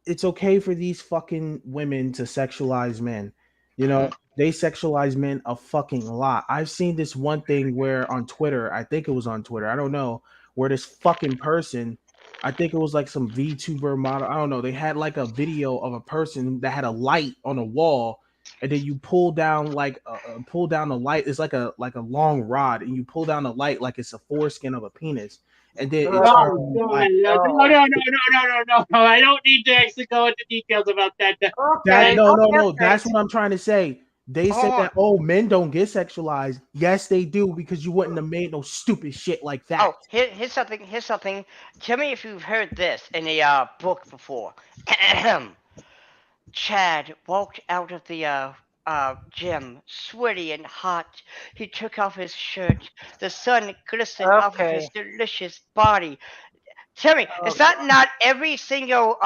S6: it's okay for these fucking women to sexualize men. You know, they sexualize men a fucking lot. I've seen this one thing where on Twitter, I think it was on Twitter, I don't know, where this fucking person, I think it was like some VTuber model, I don't know, they had like a video of a person that had a light on a wall, and then you pull down like pull down the light. It's like a long rod, and you pull down the light like it's a foreskin of a penis, and then it
S1: No,
S6: turned
S1: no,
S6: me.
S1: no. I don't need to actually go into details about that.
S4: Okay.
S6: No.
S4: okay.
S6: That's what I'm trying to say. They said that men don't get sexualized. Yes, they do, because you wouldn't have made no stupid shit like that.
S3: Oh, here's something. Here's something. Tell me if you've heard this in a book before. Chad walked out of the gym, sweaty and hot. He took off his shirt. The sun glistened off of his delicious body. Tell me, is that not every single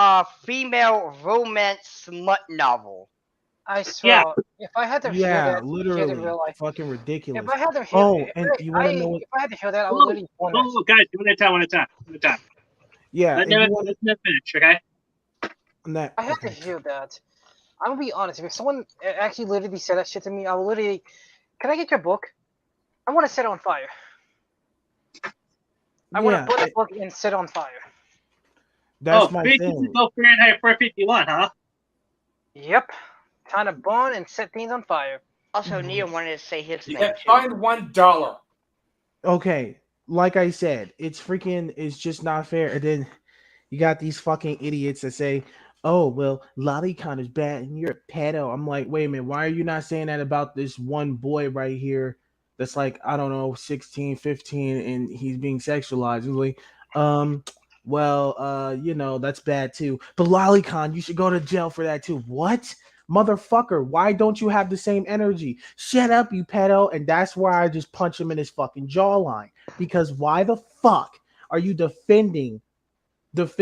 S3: female romance smut novel?
S4: I swear, if I had to hear
S6: Yeah,
S4: that,
S6: literally,
S4: in real life,
S6: fucking ridiculous.
S4: if I had to hear,
S6: Oh, and you want to know what?
S4: if I had to hear that, I would literally want
S1: Oh, guys, one at a time.
S6: Yeah,
S1: Let
S6: if you
S1: them
S6: want
S1: finish, okay?
S6: that.
S4: I had to hear that. I'm gonna be honest. If someone actually literally said that shit to me, I will literally. Can I get your book? I want to set it on fire. I want to put a book and set it on fire.
S6: That's my
S1: basically
S6: thing.
S1: go Fahrenheit 451, huh?
S4: Yep. Time to burn and set things on fire.
S3: Also, Neo wanted to say his name
S5: Yeah,
S3: too.
S5: find $1.
S6: Okay, like I said, it's just not fair. And then you got these fucking idiots that say, "Oh, well, lolicon is bad and you're a pedo." I'm like, wait a minute, why are you not saying that about this one boy right here that's like, I don't know, 16, 15, and he's being sexualized? He's like, that's bad too. But lolicon, you should go to jail for that too. What? Motherfucker, why don't you have the same energy? Shut up, you pedo. And that's why I just punch him in his fucking jawline. Because why the fuck are you defending this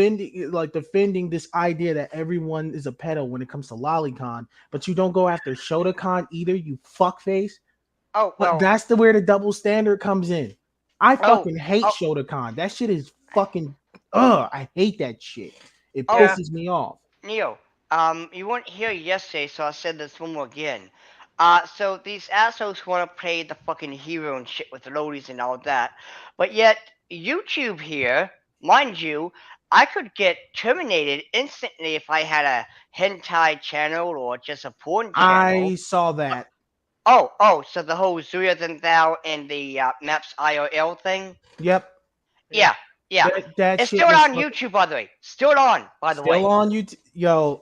S6: idea that everyone is a pedo when it comes to lolicon, but you don't go after Shotokan either, you fuckface?
S3: Oh, well.
S6: But that's where the double standard comes in. I fucking hate Shotokan. That shit is fucking I hate that shit. It pisses me off.
S3: Neo, you weren't here yesterday, so I said this one more again. So these assholes want to play the fucking hero and shit with the loadies and all that, but yet YouTube here, mind you, I could get terminated instantly if I had a hentai channel or just a porn channel.
S6: I saw that.
S3: Oh, so the whole Zuya Than Thou and the Maps IRL thing?
S6: Yep.
S3: Yeah.
S6: That
S3: it's
S6: shit
S3: still
S6: was
S3: on YouTube, by the way. Still on, by the way.
S6: Still on YouTube. Yo,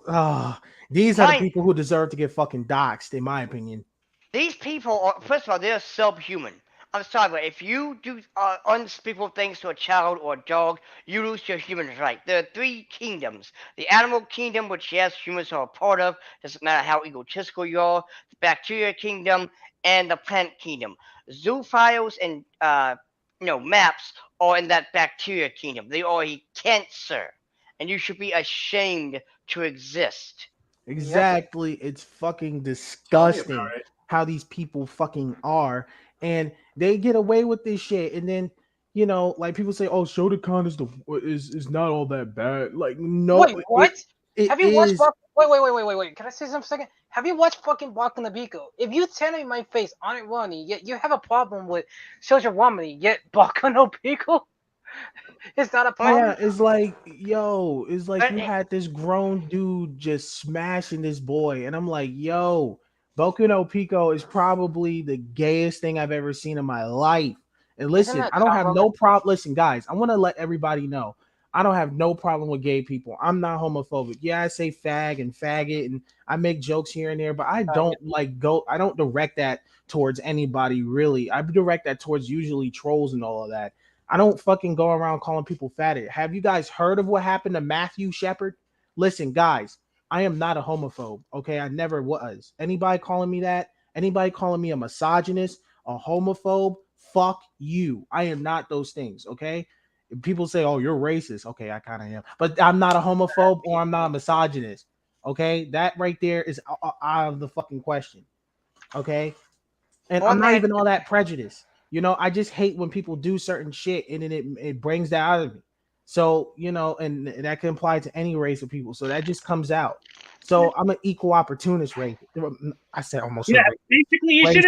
S6: these are the people who deserve to get fucking doxxed, in my opinion.
S3: These people are, first of all, they're subhuman. I'm sorry, but if you do unspeakable things to a child or a dog, you lose your human right. There are 3 kingdoms. The animal kingdom, which yes, humans are a part of, doesn't matter how egotistical you are. The bacteria kingdom, and the plant kingdom. Zoophiles and maps are in that bacteria kingdom. They are a cancer, and you should be ashamed to exist.
S6: Exactly. It's fucking disgusting how these people fucking are, and they get away with this shit. And then like people say, "Oh, Shotokan is not all that bad." Like, no.
S4: Wait, what? Have you watched? Wait. Can I say something for a second? Have you watched fucking Baku no Pico? If you tell me my face on it, Ronnie, yet you have a problem with Shoujo Wamani, yet Baku no Pico, it's not a problem.
S6: Yeah, it's like, you had this grown dude just smashing this boy, and I'm like, yo, Boku no Pico is probably the gayest thing I've ever seen in my life. And listen, I don't have no problem. Listen, guys, I want to let everybody know, I don't have no problem with gay people. I'm not homophobic. Yeah, I say fag and faggot, and I make jokes here and there, but I don't I don't direct that towards anybody, really. I direct that towards usually trolls and all of that. I don't fucking go around calling people fatted. Have you guys heard of what happened to Matthew Shepard? Listen, guys, I am not a homophobe, okay? I never was. Anybody calling me that? Anybody calling me a misogynist, a homophobe? Fuck you. I am not those things, okay? People say, "Oh, you're racist." Okay, I kind of am, but I'm not a homophobe or I'm not a misogynist. Okay, that right there is out of the fucking question. Okay, and I'm not even all that prejudiced. I just hate when people do certain shit and then it brings that out of me. So and that can apply to any race of people. So that just comes out. So I'm an equal opportunist race. I said almost.
S1: Yeah, basically you should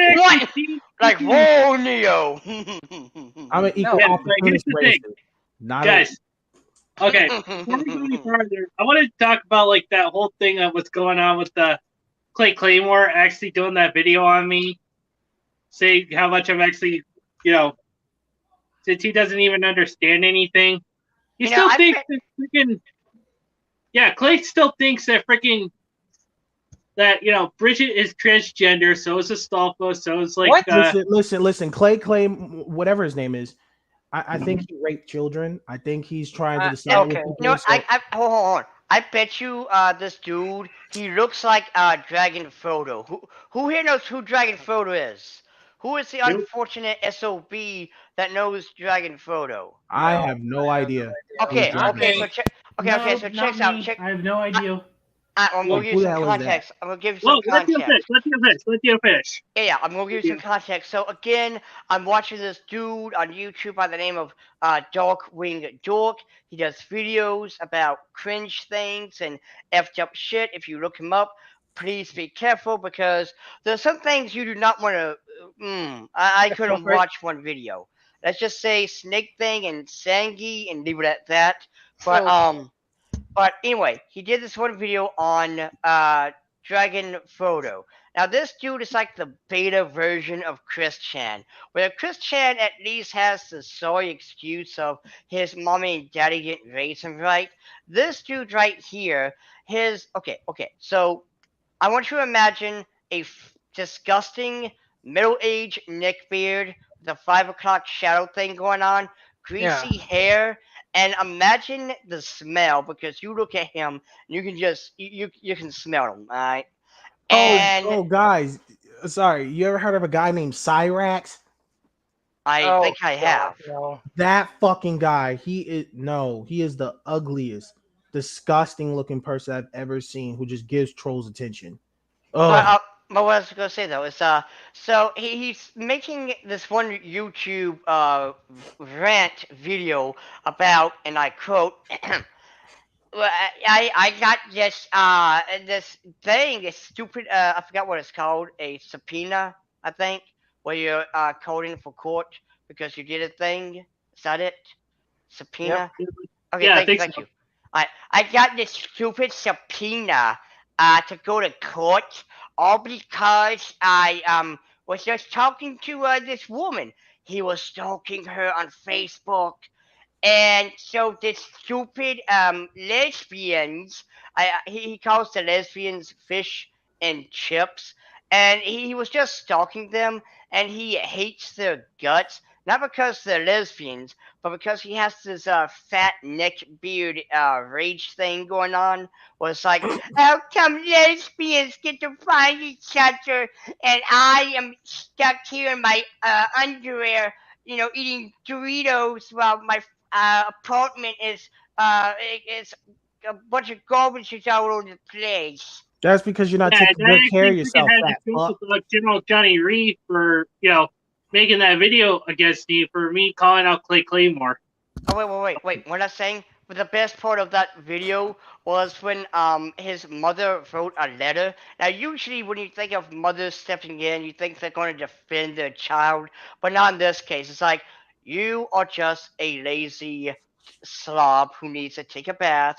S3: have whoa, Neo.
S6: I'm an equal opportunist race.
S1: Guys, okay. Before we go any further, I want to talk about that whole thing of what's going on with the Clay Claymore actually doing that video on me, say how much I'm actually, since he doesn't even understand anything. He
S3: You know,
S1: still
S3: I
S1: thinks
S3: bet-
S1: that freaking Clay still thinks that freaking that Bridget is transgender. So is Astolfo. So is like
S4: What?
S6: Listen. Clay, whatever his name is. I think he raped children. I think he's trying to decide.
S4: Okay.
S6: what
S3: You know,
S6: people say.
S3: hold on. I bet you, this dude, he looks like Dragon Frodo. Who here knows who Dragon Frodo is? Who is the
S1: Nope.
S3: unfortunate SOB that knows Dragon Frodo?
S6: I have no idea.
S3: Okay,
S6: Who's Dragon
S3: okay,
S5: Frodo?
S3: so check
S2: not
S3: out.
S2: me. I have no idea.
S3: I'm
S6: Whoa,
S3: gonna give
S6: who
S3: you
S6: the
S3: some
S6: hell is that?
S3: context. I'm gonna give you
S1: Well,
S3: some
S1: let you
S3: context.
S1: finish. Let you finish.
S3: Yeah, I'm gonna give you some context. So again, I'm watching this dude on YouTube by the name of Darkwing Dork. He does videos about cringe things and effed up shit. If you look him up, please be careful because there's some things you do not want to. I couldn't
S4: Appropriate.
S3: watch one video. Let's just say Snake Thing and Sangi and leave it at that. But
S4: So-
S3: But anyway, he did this one video on Dragon Photo. Now this dude is like the beta version of Chris Chan, where Chris Chan at least has the sorry excuse of his mommy and daddy didn't raise him right. This dude right here, okay. So I want you to imagine a disgusting middle-aged neckbeard with a 5 o'clock shadow thing going on, greasy hair. And imagine the smell because you look at him, and you can just you can smell him, all right? And
S6: Guys, sorry. You ever heard of a guy named Cyrax?
S3: I think I
S4: God,
S3: have.
S4: no.
S6: That fucking guy. He is the ugliest, disgusting looking person I've ever seen who just gives trolls attention. Oh,
S3: But what I was gonna say though is so he's making this one YouTube rant video about, and I quote, well, I got this thing, this stupid I forgot what it's called, a subpoena, I think, where you're coding for court because you did a thing. Is that it? Subpoena. Okay,
S1: Yeah, I
S3: thank
S1: think so.
S3: you. I got this stupid subpoena to go to court, all because I was just talking to this woman. He was stalking her on Facebook, and so this stupid lesbians, he calls the lesbians fish and chips, and he was just stalking them, and he hates their guts, not because they're lesbians, but because he has this fat neck beard rage thing going on, where it's like, how come lesbians get to find each other, and I am stuck here in my underwear, eating Doritos while my apartment is it's a bunch of garbage is all over the place.
S6: that's because you're not taking good care of yourself, fat fuck.
S1: General Johnny Reed for making that video against me for me calling out Clay Claymore.
S3: Oh wait! What I'm saying, but the best part of that video was when his mother wrote a letter. Now usually when you think of mothers stepping in, you think they're going to defend their child, but not in this case. It's like, you are just a lazy slob who needs to take a bath,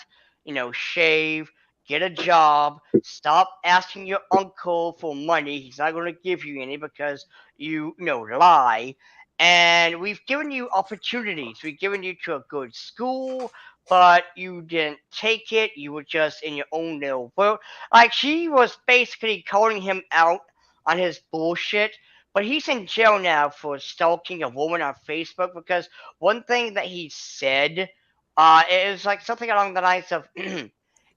S3: shave, get a job, stop asking your uncle for money. He's not going to give you any because you lie. And we've given you opportunities. We've given you to a good school, but you didn't take it. You were just in your own little world. Like, she was basically calling him out on his bullshit. But he's in jail now for stalking a woman on Facebook because one thing that he said is like something along the lines of,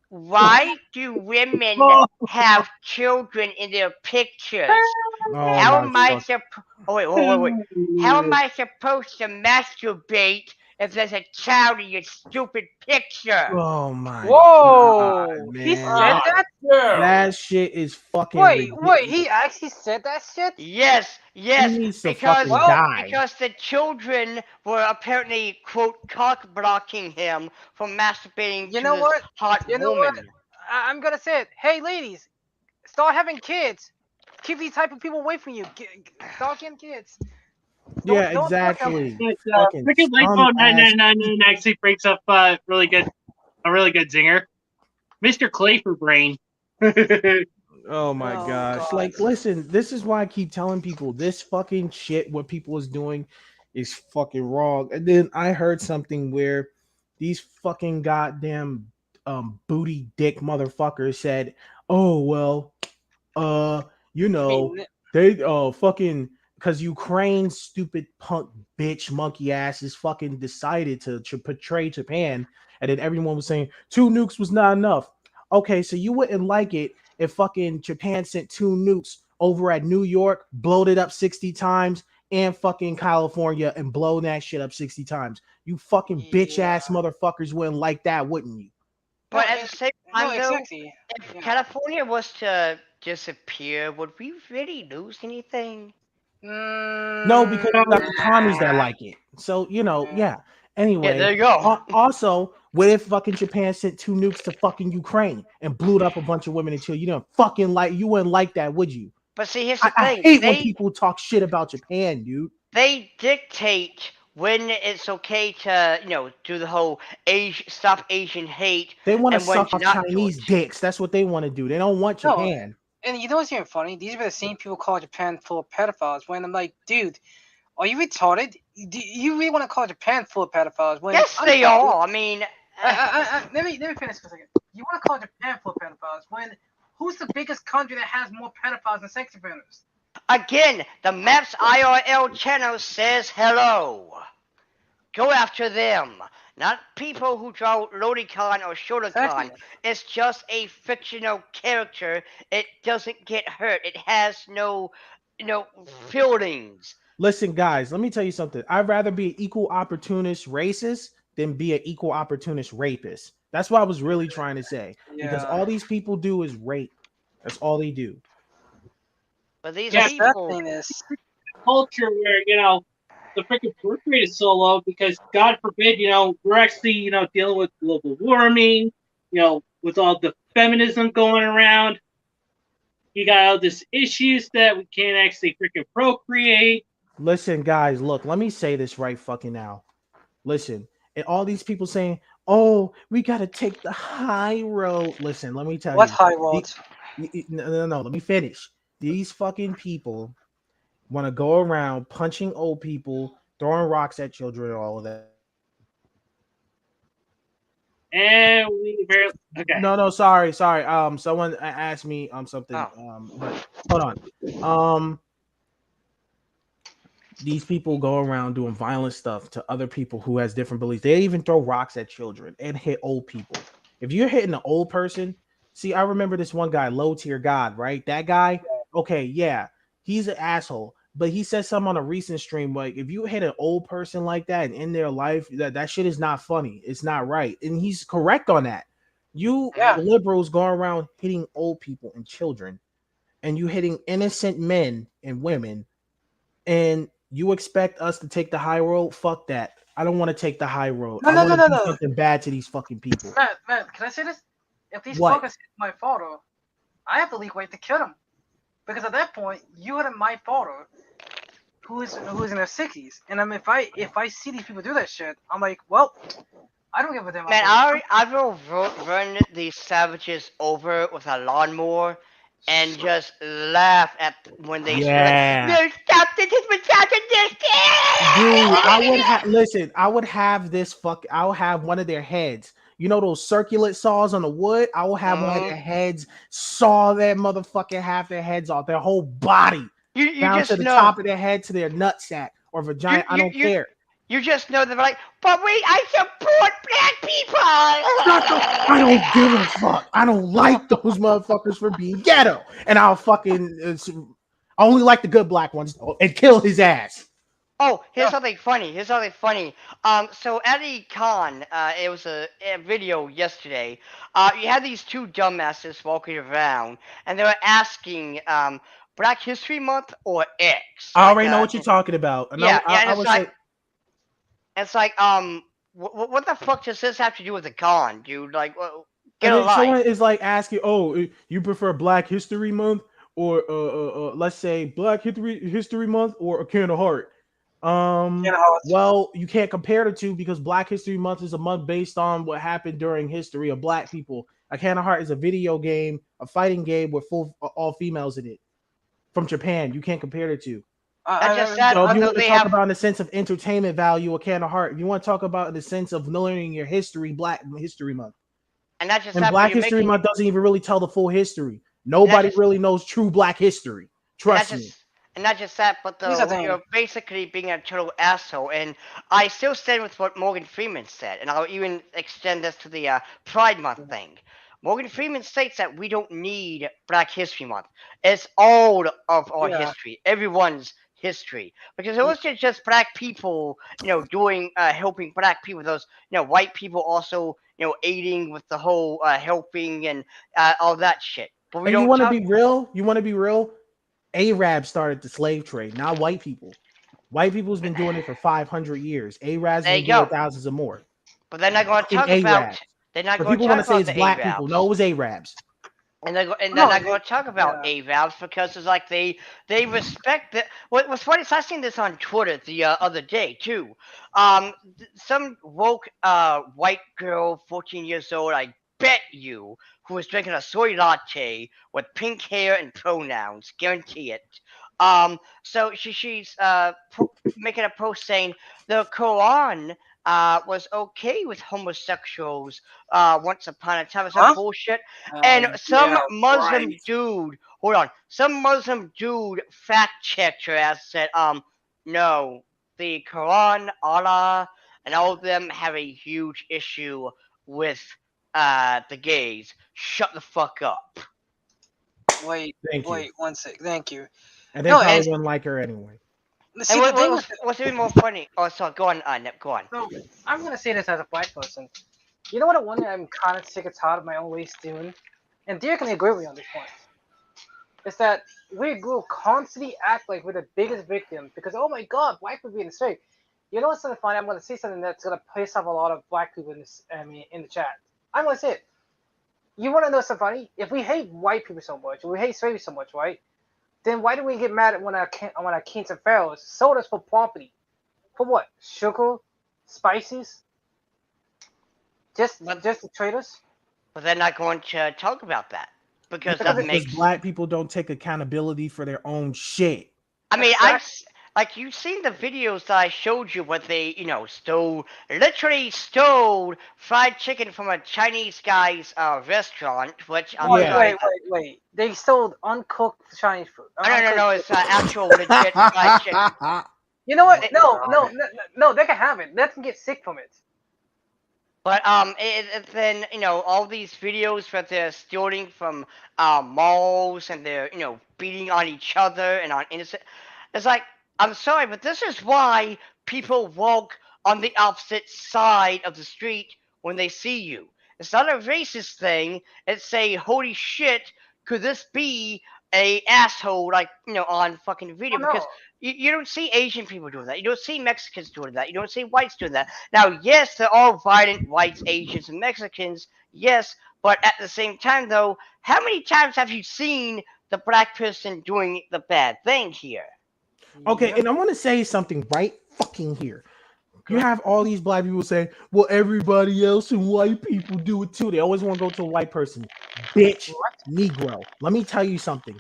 S3: why do women have children in their pictures? How am I wait. How am I supposed to masturbate if there's a child in your stupid picture?
S6: Oh my
S4: Whoa!
S6: God,
S4: He
S6: man.
S4: said that?
S5: Yeah.
S6: That shit is fucking
S4: Wait,
S6: ridiculous.
S4: he actually said that shit?
S3: Yes,
S6: He needs to
S3: because
S6: fucking die.
S3: because the children were apparently quote cock blocking him from masturbating
S4: You
S3: to
S4: know
S3: this
S4: what?
S3: hot
S4: You know
S3: woman.
S4: what? I'm gonna say it. Hey, ladies, start having kids. Keep these type of people away from you. Start getting kids.
S6: Yeah,
S4: Don't fuck 'em.
S6: exactly.
S1: But,
S6: Fucking
S1: freaking Lightbone
S6: scum
S1: 999 actually brings up a really good zinger. Mr. Clay for brain.
S6: Oh my
S4: Oh,
S6: gosh.
S4: God.
S6: Like, listen, this is why I keep telling people this fucking shit, what people is doing is fucking wrong. And then I heard something where these fucking goddamn booty dick motherfuckers said, "Oh well, you
S4: I
S6: know,
S4: mean,
S6: they fucking because Ukraine's stupid punk bitch monkey asses fucking decided to portray Japan, and then everyone was saying 2 nukes was not enough. Okay, so you wouldn't like it if fucking Japan sent 2 nukes over at New York, blowed it up 60 times, and fucking California and blow that shit up 60 times. You fucking bitch ass
S4: yeah.
S6: motherfuckers wouldn't like that, wouldn't you?
S3: But
S4: No,
S3: at the same time,
S4: no,
S3: though,
S4: exactly.
S3: if
S4: Yeah.
S3: California was to disappear, would we really lose anything?
S6: No, because you got the commies that like it. So, yeah.
S3: Yeah,
S6: Anyway,
S3: there you go.
S6: also, what if fucking Japan sent 2 nukes to fucking Ukraine and blew up a bunch of women and children? You wouldn't like that, would you?
S3: But see, here's the
S6: I
S3: thing.
S6: hate when people talk shit about Japan, dude.
S3: They dictate when it's okay to, do the whole stop Asian hate.
S6: They want to
S3: And when
S6: suck
S3: to
S6: off
S3: not do
S6: Chinese
S3: it.
S6: dicks. That's what they want to do. They don't want
S4: No,
S6: Japan.
S4: And you know what's even funny? These are the same people call Japan full of pedophiles. When I'm like, dude, are you retarded? Do you really want to call Japan full of pedophiles? When
S3: Yes, they are. I mean,
S4: Let me finish for a second. You want to call Japan full of pedophiles? When who's the biggest country that has more pedophiles than sex offenders?
S3: again, the Maps IRL channel says hello. Go after them. Not people who draw Lodicon or Shotokan.
S4: Exactly.
S3: It's just a fictional character. It doesn't get hurt. It has no, feelings.
S6: Listen, guys, let me tell you something. I'd rather be an equal opportunist racist than be an equal opportunist rapist. That's what I was really trying to say. Because all these people do is rape. That's all they do.
S3: But these
S1: Yeah,
S3: people,
S1: culture where the freaking birth rate is so low because God forbid, we're actually dealing with global warming, with all the feminism going around. You got all these issues that we can't actually freaking procreate.
S6: Listen, guys, look, let me say this right fucking now. Listen, and all these people saying, "Oh, we got to take the high road." Listen, let me tell you.
S4: What high road?
S6: No, let me finish. These fucking people want to go around punching old people, throwing rocks at children, and all of that.
S1: And we barely, okay.
S6: No, sorry. Someone asked me something.
S3: Oh.
S6: But hold on. These people go around doing violent stuff to other people who has different beliefs. They even throw rocks at children and hit old people. If you're hitting an old person, see, I remember this one guy, Low Tier God, right? That guy, okay, yeah, he's an asshole. But he said something on a recent stream, like if you hit an old person like that and in their life, that shit is not funny. It's not right. And he's correct on that. You liberals go around hitting old people and children, and you hitting innocent men and women, and you expect us to take the high road? Fuck that. I don't want to take the high road. I want to do something bad to these fucking people.
S4: Matt, can I say this? If these fuckers hit my father, I have the legal right to kill them. Because at that point, you hit my father, who is in their 60s. And I mean, if I see these people do that shit, I'm like, well, I don't give a damn.
S3: Man, I will run these savages over with a lawnmower and just laugh at when they say, like, no, stop this, it's misogynist.
S6: Dude, I would have one of their heads. You know those circulate saws on the wood? I will have one of their heads, saw that motherfucking half their heads off, their whole body.
S3: You
S6: down
S3: just
S6: to the
S3: know.
S6: top of their head to their nutsack or vagina. I don't care.
S3: You just know they're like, but I support black people.
S6: I don't give a fuck. I don't like those motherfuckers for being ghetto. And I'll fucking I only like the good black ones and kill his ass.
S3: Oh, here's something funny. So Eddie Khan, it was a video yesterday. You had these two dumbasses walking around, and they were asking, Black History Month or X.
S6: I already know what you're talking about.
S3: It's like, what the fuck does this have to do with the Khan, dude? Like,
S6: get a life. Someone is like asking, "Oh, you prefer Black History Month or let's say Black History Month or a Can of Heart?" Well, you can't compare the two because Black History Month is a month based on what happened during history of black people. A Can of Heart is a video game, a fighting game with all females in it from Japan. You can't compare the two.
S3: That's just sad.
S6: So if you
S3: Although
S6: want to
S3: they
S6: talk
S3: have,
S6: about in the sense of entertainment value, A Can of Heart, if you want to talk about in the sense of learning your history, Black History Month.
S3: and that's just
S6: And
S3: sad.
S6: Black
S3: You're
S6: History
S3: making,
S6: Month doesn't even really tell the full history. Nobody
S3: just-
S6: really knows true Black history.
S3: and
S6: Trust
S3: that's
S6: me.
S3: just, and not just that, but
S4: Here's the thing.
S3: you're basically being a total asshole. And I still stand with what Morgan Freeman said, and I'll even extend this to the Pride Month thing. Morgan Freeman states that we don't need Black History Month. It's all of our
S4: Yeah.
S3: history, everyone's history, because it wasn't just black people, doing helping black people. Those, white people also, aiding with the whole helping and all that shit. But we
S6: And you
S3: don't
S6: want to
S3: talk.
S6: be real? You want to be real? Arabs started the slave trade, not white people. White people's been doing it for 500 years. Arabs
S3: There
S6: been
S3: you
S6: doing
S3: go. But they're not going to talk
S6: Fucking
S3: about.
S6: Arabs.
S3: They're not
S6: But
S3: going to
S6: people want
S3: talk
S6: to say
S3: about
S6: it's
S3: the
S6: black
S3: Arabs.
S6: people. No, it was Arabs.
S3: And they're
S4: No,
S3: not
S4: they-
S3: going to talk about Arabs because it's like they respect the. What's funny is I seen this on Twitter the other day too. Some woke white girl, 14 years old, I bet you, who was drinking a soy latte with pink hair and pronouns, guarantee it. So she's making a post saying the Quran was okay with homosexuals once upon a time. It's
S4: Huh?
S3: bullshit. And some
S5: yeah,
S3: Muslim
S5: right.
S3: dude, hold on, some Muslim dude fact checked her ass, said, no, the Quran, Allah, and all of them have a huge issue with the gays. Shut the fuck up.
S4: Wait,
S6: Thank you.
S4: wait, one sec. Thank you.
S6: And they
S4: No,
S6: probably
S4: and-
S6: wouldn't like her anyway.
S4: See,
S3: And
S4: the thing with
S3: what's even more funny? Oh, sorry, go on, Nip, go on.
S4: No, I'm gonna say this as a black person. You know what? One thing I'm kind of sick and tired of my own race doing, and Deer can agree with me on this point, is that we will constantly act like we're the biggest victim because oh my god, white people being straight. You know what's something funny? I'm gonna say something that's gonna piss off a lot of black people in this. I mean, in the chat. I'm gonna say it. You want to know something funny? If we hate white people so much, or we hate straight people so much, right? Then why do we get mad at when our kings and pharaohs sold us for property? For what? Sugar, spices? Just to trade us?
S3: But they're not going to talk about that because that
S6: Because
S3: makes.
S6: black people don't take accountability for their own shit.
S3: I mean, like you've seen the videos that I showed you where they, literally stole fried chicken from a Chinese guy's restaurant, which I'm
S4: Wait,
S6: Yeah.
S4: wait. They sold uncooked Chinese food.
S3: No, it's actual legit fried chicken.
S4: You know what?
S3: It-
S4: No, they can have it. Let them get sick from it.
S3: But then all these videos where they're stealing from malls and they're beating on each other and on innocent. It's like, I'm sorry, but this is why people walk on the opposite side of the street when they see you. It's not a racist thing. It's a holy shit. Could this be a asshole like on fucking video?
S4: Oh, no.
S3: Because you don't see Asian people doing that. You don't see Mexicans doing that. You don't see whites doing that. Now, yes, they're all violent whites, Asians, and Mexicans. Yes, but at the same time, though, how many times have you seen the black person doing the bad thing here?
S6: Okay, and I want to say something right fucking here. You have all these black people say, well, everybody else and white people do it too. They always want to go to a white person. Bitch, Negro. Let me tell you something.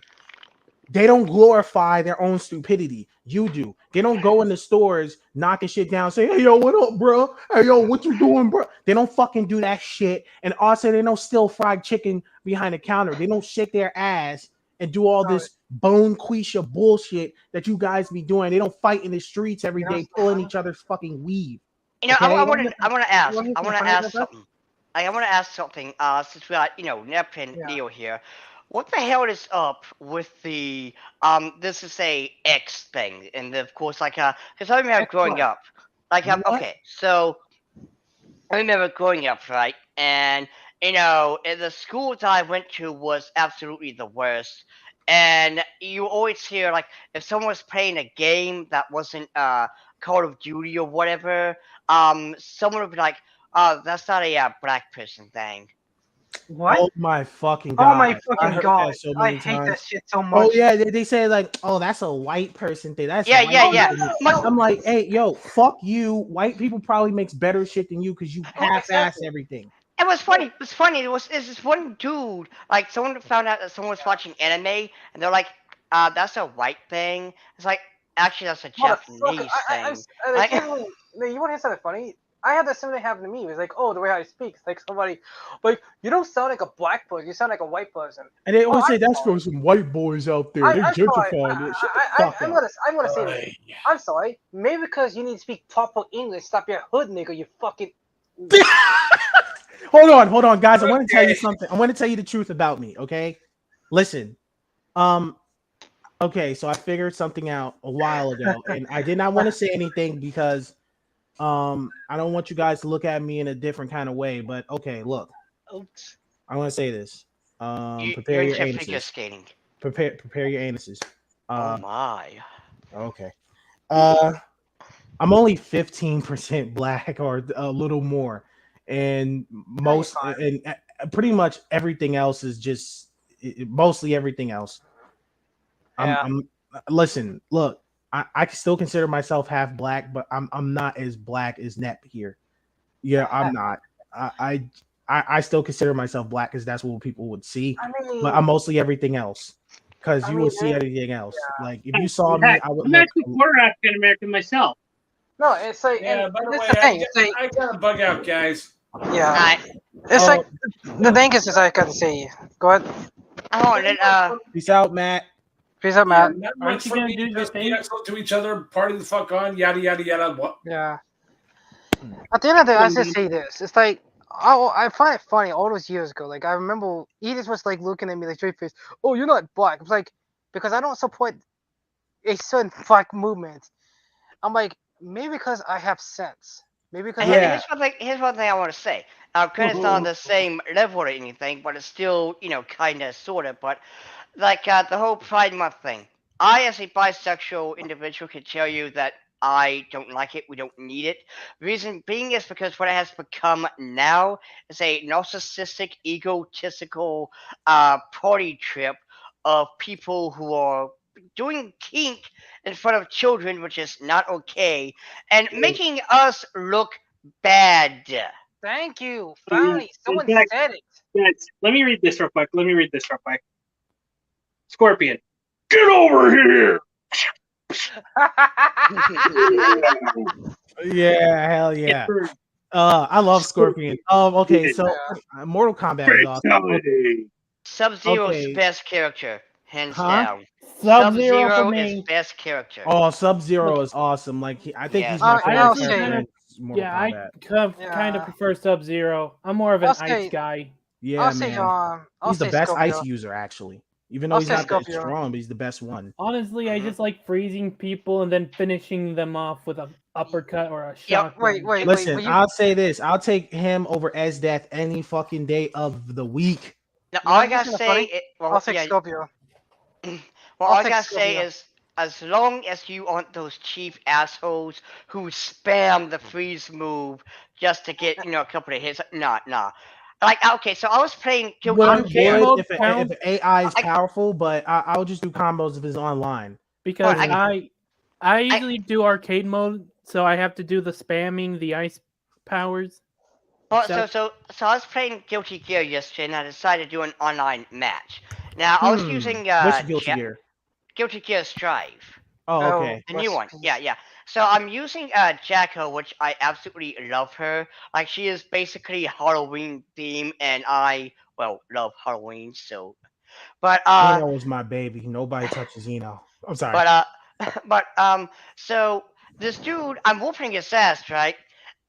S6: They don't glorify their own stupidity. You do. They don't go in the stores knocking shit down, say, hey, yo, what up, bro? Hey, yo, what you doing, bro? They don't fucking do that shit. And also, they don't steal fried chicken behind the counter. They don't shake their ass and do all this bone quisha bullshit that you guys be doing. They don't fight in the streets every day, pulling each other's fucking weave.
S3: I want to ask.
S4: You want
S3: I want to
S4: to
S3: ask
S4: ask
S3: something. I want to ask something. Since we got Nep and
S4: Yeah.
S3: Leo here, what the hell is up with the this is a X thing, and of course, because I remember
S4: X
S3: growing
S4: what?
S3: up,
S6: What?
S3: okay, so I remember growing up, right, and the school that I went to was absolutely the worst. And you always hear like if someone was playing a game that wasn't Call of Duty or whatever, someone would be like, "Oh, that's not a black person thing."
S4: What?
S6: Oh my fucking god.
S4: Oh my
S6: I
S4: fucking
S6: heard
S4: god!
S6: that so
S4: I
S6: many
S4: hate that
S6: times.
S4: shit so much.
S6: Oh yeah, they say like, oh, that's a white person thing. That's a
S3: Yeah,
S6: white
S3: yeah.
S6: person thing.
S3: But-
S6: I'm like, hey, yo, fuck you. White people probably makes better shit than you because you half-ass
S4: exactly.
S6: everything.
S3: It was funny. It was funny. There's this one dude, like someone found out that someone was watching anime, and they're like, "That's a white thing." It's like, Actually, that's a
S4: Motherfucker,
S3: Japanese
S4: I,
S3: thing.
S4: like, you want to hear something funny? I had that similar happen to me. It was like, oh, the way I speak, it's like somebody, like, you don't sound like a black person. You sound like a white person.
S6: And they always
S4: Oh,
S6: say that's for some white boys out there. They're gentrifying it. Shut the fuck
S4: I'm
S6: up.
S4: gonna say this. I'm sorry. Maybe because you need to speak proper English. Stop your hood, nigga. You fucking.
S6: Hold on, guys. I want to tell you something. I want to tell you the truth about me. Okay, listen. Okay, so I figured something out a while ago, and I did not want to say anything because I don't want you guys to look at me in a different kind of way. But okay, look,
S4: Oops.
S6: I want to say this.
S3: You're
S6: Prepare your
S3: into figure
S6: anuses.
S3: skating.
S6: Prepare your anuses.
S3: Oh my.
S6: Okay. I'm only 15% black or a little more, and pretty much everything else is just mostly everything else. Listen, look, I still consider myself half black, but I'm not as black as Nep here. Yeah, I'm not. I still consider myself black because that's what people would see. But I'm mostly everything else. Because you would see anything else.
S4: Yeah.
S6: Like if you saw me, I would
S1: I'm
S6: look.
S1: actually quarter African American myself.
S4: No, it's like.
S5: Yeah,
S4: and
S5: by the
S4: this
S5: way,
S4: is the thing. It's like,
S5: I gotta bug out, guys.
S4: yeah.
S3: Alright.
S4: It's
S6: Oh.
S4: like the thing is I gotta say. Go ahead.
S3: Hold on,
S6: Peace out, Matt.
S4: Peace out, Matt.
S5: Not
S2: Aren't
S5: much
S2: you
S5: for
S2: gonna
S5: me.
S2: do your
S5: Just be
S2: thing?
S5: excellent to each other, party the fuck on, yada yada yada. What?
S4: Yeah. At the end of the day, I just say this. It's like I find it funny all those years ago. Like I remember Edith was like looking at me like straight face. Oh, you're not black. I was like, because I don't support a certain black movement. I'm like, maybe because I have sense. Maybe because
S6: Yeah.
S3: Here's one thing I want to say. Granted, it's not on the same level or anything, but it's still, kind of, sort of. But like the whole Pride Month thing, I, as a bisexual individual, can tell you that I don't like it. We don't need it. Reason being is because what it has become now is a narcissistic, egotistical party trip of people who are doing kink in front of children, which is not okay, and making us look bad.
S4: Thank you. Finally, someone
S1: fact-
S4: said it.
S1: Guys, let me read this real quick. Scorpion, get over here.
S6: Yeah, hell yeah. I love Scorpion. Okay, so Mortal Kombat is awesome.
S1: Fatality.
S3: Sub-Zero's
S6: Okay.
S3: best character, hands
S6: Huh?
S3: down.
S2: Sub-Zero for
S3: Sub-Zero is
S2: me.
S3: best character.
S6: Oh, Sub-Zero is awesome. Like I think
S3: Yes.
S6: he's my
S4: I'll
S6: favorite
S4: say-
S6: character in Mortal
S2: Yeah, I
S6: Kombat.
S2: kind of
S4: Yeah.
S2: prefer Sub-Zero. I'm more of an
S4: I'll say-
S2: ice guy.
S6: Yeah,
S4: I'll say
S6: man.
S4: I'll
S6: He's the
S4: say
S6: best
S4: Scorpio.
S6: ice user, actually. Even though
S4: I'll
S6: he's
S4: say
S6: not that
S4: Scorpio.
S6: strong, but he's the best one.
S2: Honestly, I just like freezing people and then finishing them off with an uppercut or a
S3: Yep,
S2: shot.
S4: Wait.
S6: Listen,
S4: will you-
S6: I'll say this: I'll take him over Esdeath any fucking day of the week.
S3: Now,
S4: You
S3: all
S4: know,
S3: I gotta
S4: isn't it
S3: say,
S4: funny?
S3: well,
S4: I'll take
S3: yeah,
S4: Scorpio.
S3: well,
S4: I'll
S3: all I
S4: take
S3: gotta say
S4: Scorpio.
S3: is, as long as you aren't those cheap assholes who spam the freeze move just to get, a couple of hits, nah. Like, okay, so I was playing Guilty
S6: Well,
S2: Arcade
S3: Gear.
S2: mode
S6: if
S2: counts?
S6: AI is
S3: I-
S6: powerful, but I'll just do combos if it's online.
S2: Because
S3: Well,
S2: I usually do arcade mode, so I have to do the spamming, the ice powers.
S3: Well,
S2: So-
S3: so I was playing Guilty Gear yesterday, and I decided to do an online match. Now, I was using
S6: Which Guilty Gear?
S3: Guilty Gear Strive.
S6: Oh, okay.
S3: The new one.
S4: Recipes.
S3: Yeah. So I'm using Jacko, which I absolutely love her. Like, she is basically Halloween theme, and I, love Halloween, so. But,
S6: Eno was my baby. Nobody touches Eno. I'm sorry.
S3: so this dude, I'm whooping his ass, right?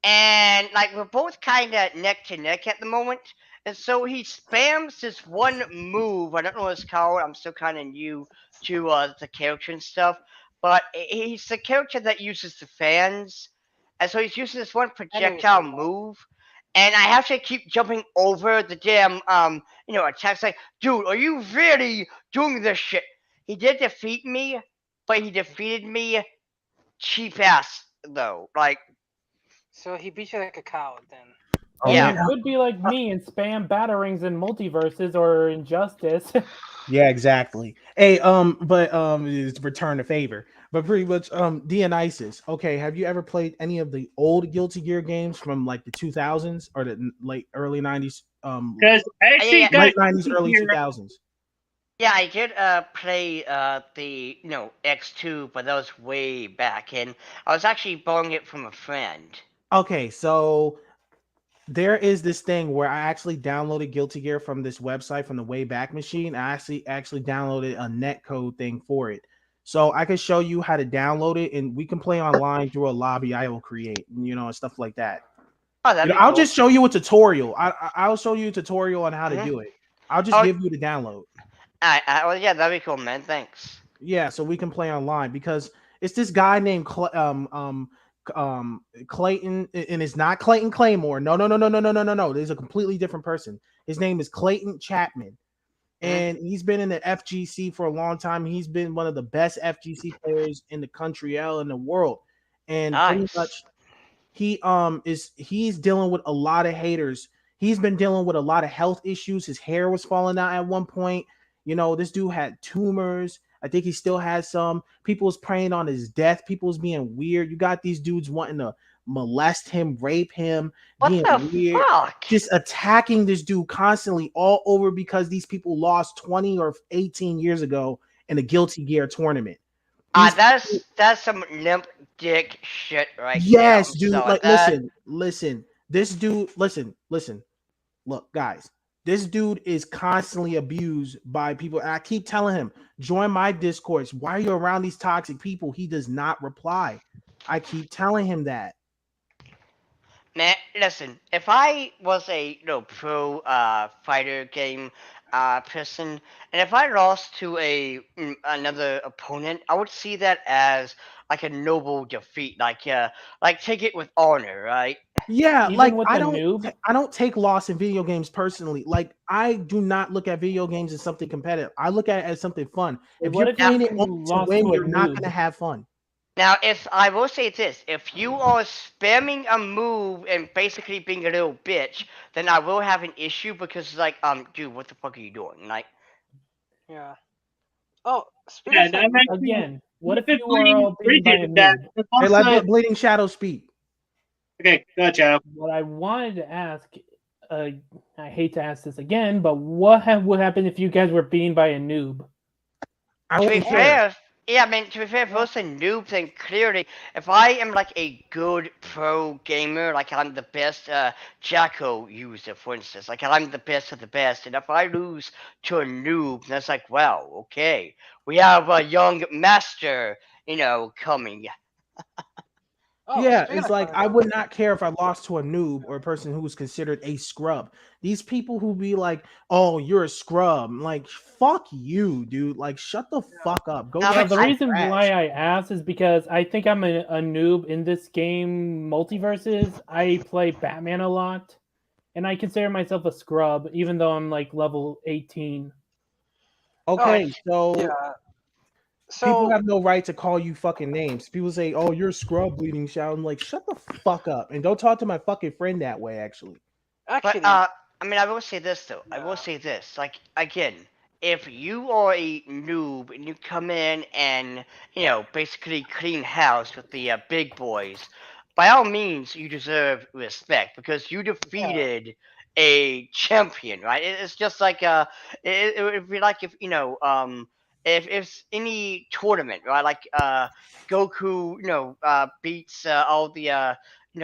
S3: And, like, we're both kind of neck to neck at the moment. And so he spams this one move. I don't know what it's called. I'm still kind of new to the character and stuff. But he's the character that uses the fans. And so he's using this one projectile move. And I have to keep jumping over the damn, attacks. Like, dude, are you really doing this shit? He did defeat me, but he defeated me cheap ass, though. Like,
S4: So he beat you like a cow then.
S6: Oh,
S3: yeah.
S2: You could be like me and spam batarangs in multiverses or Injustice.
S6: Yeah, exactly. Hey, but it's return the favor. But pretty much, Dionysus. Okay, have you ever played any of the old Guilty Gear games from like the 2000s or the late early 90s?
S1: Because actually,
S3: Yeah.
S1: guys,
S6: Late 90s, early 2000s.
S3: Yeah, I did play the X2, but that was way back, and I was actually borrowing it from a friend.
S6: Okay, so there is this thing where I actually downloaded Guilty Gear from this website from the Wayback Machine. I actually downloaded a netcode thing for it. So I can show you how to download it and we can play online through a lobby I will create, and stuff like that.
S3: Oh, that'd be
S6: I'll
S3: cool.
S6: just show you a tutorial. I'll show you a tutorial on how to
S3: Mhm.
S6: do it. I'll just
S3: Oh,
S6: give you the download.
S3: well, yeah, that'd be cool, man. Thanks.
S6: Yeah, so we can play online because it's this guy named Clayton, and it's not Clayton Claymore. No. There's a completely different person. His name is Clayton Chapman, and he's been in the FGC for a long time. He's been one of the best FGC players in the country, in the world, and pretty
S3: Nice.
S6: much he's dealing with a lot of haters. He's been dealing with a lot of health issues. His hair was falling out at one point. This dude had tumors. I think he still has some. People was praying on his death. People was being weird. You got these dudes wanting to molest him, rape him,
S3: What
S6: being
S3: the
S6: weird,
S3: fuck?
S6: just attacking this dude constantly, all over because these people lost 20 or 18 years ago in a Guilty Gear tournament.
S3: That's some limp dick shit right
S6: Yes,
S3: there.
S6: dude.
S3: So
S6: Like,
S3: that,
S6: listen. This dude, listen. Look, guys, this dude is constantly abused by people. And I keep telling him, join my discourse. Why are you around these toxic people? He does not reply. I keep telling him that.
S3: man, listen. If I was a pro fighter game person, and if I lost to another opponent, I would see that as like a noble defeat. Like take it with honor, right?
S6: Yeah,
S2: Even
S6: like
S2: with
S6: I
S2: the
S6: don't
S2: noob?
S6: I don't take loss in video games personally. Like I do not look at video games as something competitive. I look at it as something fun. If
S2: What
S6: you're
S2: if you
S6: playing it only to
S2: lost
S6: win,
S2: to a
S6: you're not
S2: noob?
S6: gonna have fun.
S3: Now, if I will say this, if you are spamming a move and basically being a little bitch, then I will have an issue because like, dude, what the fuck are you doing? Like,
S4: Yeah. Oh, speaking
S1: Yeah,
S4: of
S1: I'm actually
S2: Again, what if
S1: been
S2: you are
S1: playing
S2: all beaten by a
S1: Bridget that
S2: noob?
S1: was
S6: Hey, let
S1: also
S6: Bleeding Shadow speak.
S1: okay. Gotcha.
S2: What I wanted to ask, I hate to ask this again, but what would happen if you guys were beaten by a noob?
S6: I
S3: to be
S6: wouldn't care.
S3: fair, yeah, I mean, to be fair, if it's a noob, then clearly, if I am like a good pro gamer, like I'm the best Jacko user, for instance, like I'm the best of the best, and if I lose to a noob, then it's like, well, okay, we have a young master, coming.
S4: Oh,
S6: Yeah,
S4: speaking
S6: it's
S4: of
S6: like
S4: fun,
S6: I would not care if I lost to a noob or a person who's considered a scrub. These people who be like, "Oh, you're a scrub," I'm like, fuck you, dude. Like, shut the fuck up. Go
S3: Now,
S2: Yeah,
S6: talk
S2: the
S6: some
S2: reason
S6: trash.
S2: why I asked is because I think I'm a noob in this game, Multiverses. I play Batman a lot, and I consider myself a scrub, even though I'm like level 18.
S6: Okay, so
S4: yeah.
S6: people
S4: So
S6: have no right to call you fucking names. People say, "Oh, you're a scrub, Bleeding Shadow." I'm like, shut the fuck up and don't talk to my fucking friend that way. Actually,
S4: actually,
S3: But I mean, I will say this though. I will
S4: Yeah.
S3: say this. Like again, if you are a noob and you come in and basically clean house with the big boys, by all means you deserve respect because you defeated a champion, right? It's just like it would be like if if it's any tournament, right? Like Goku, beats all the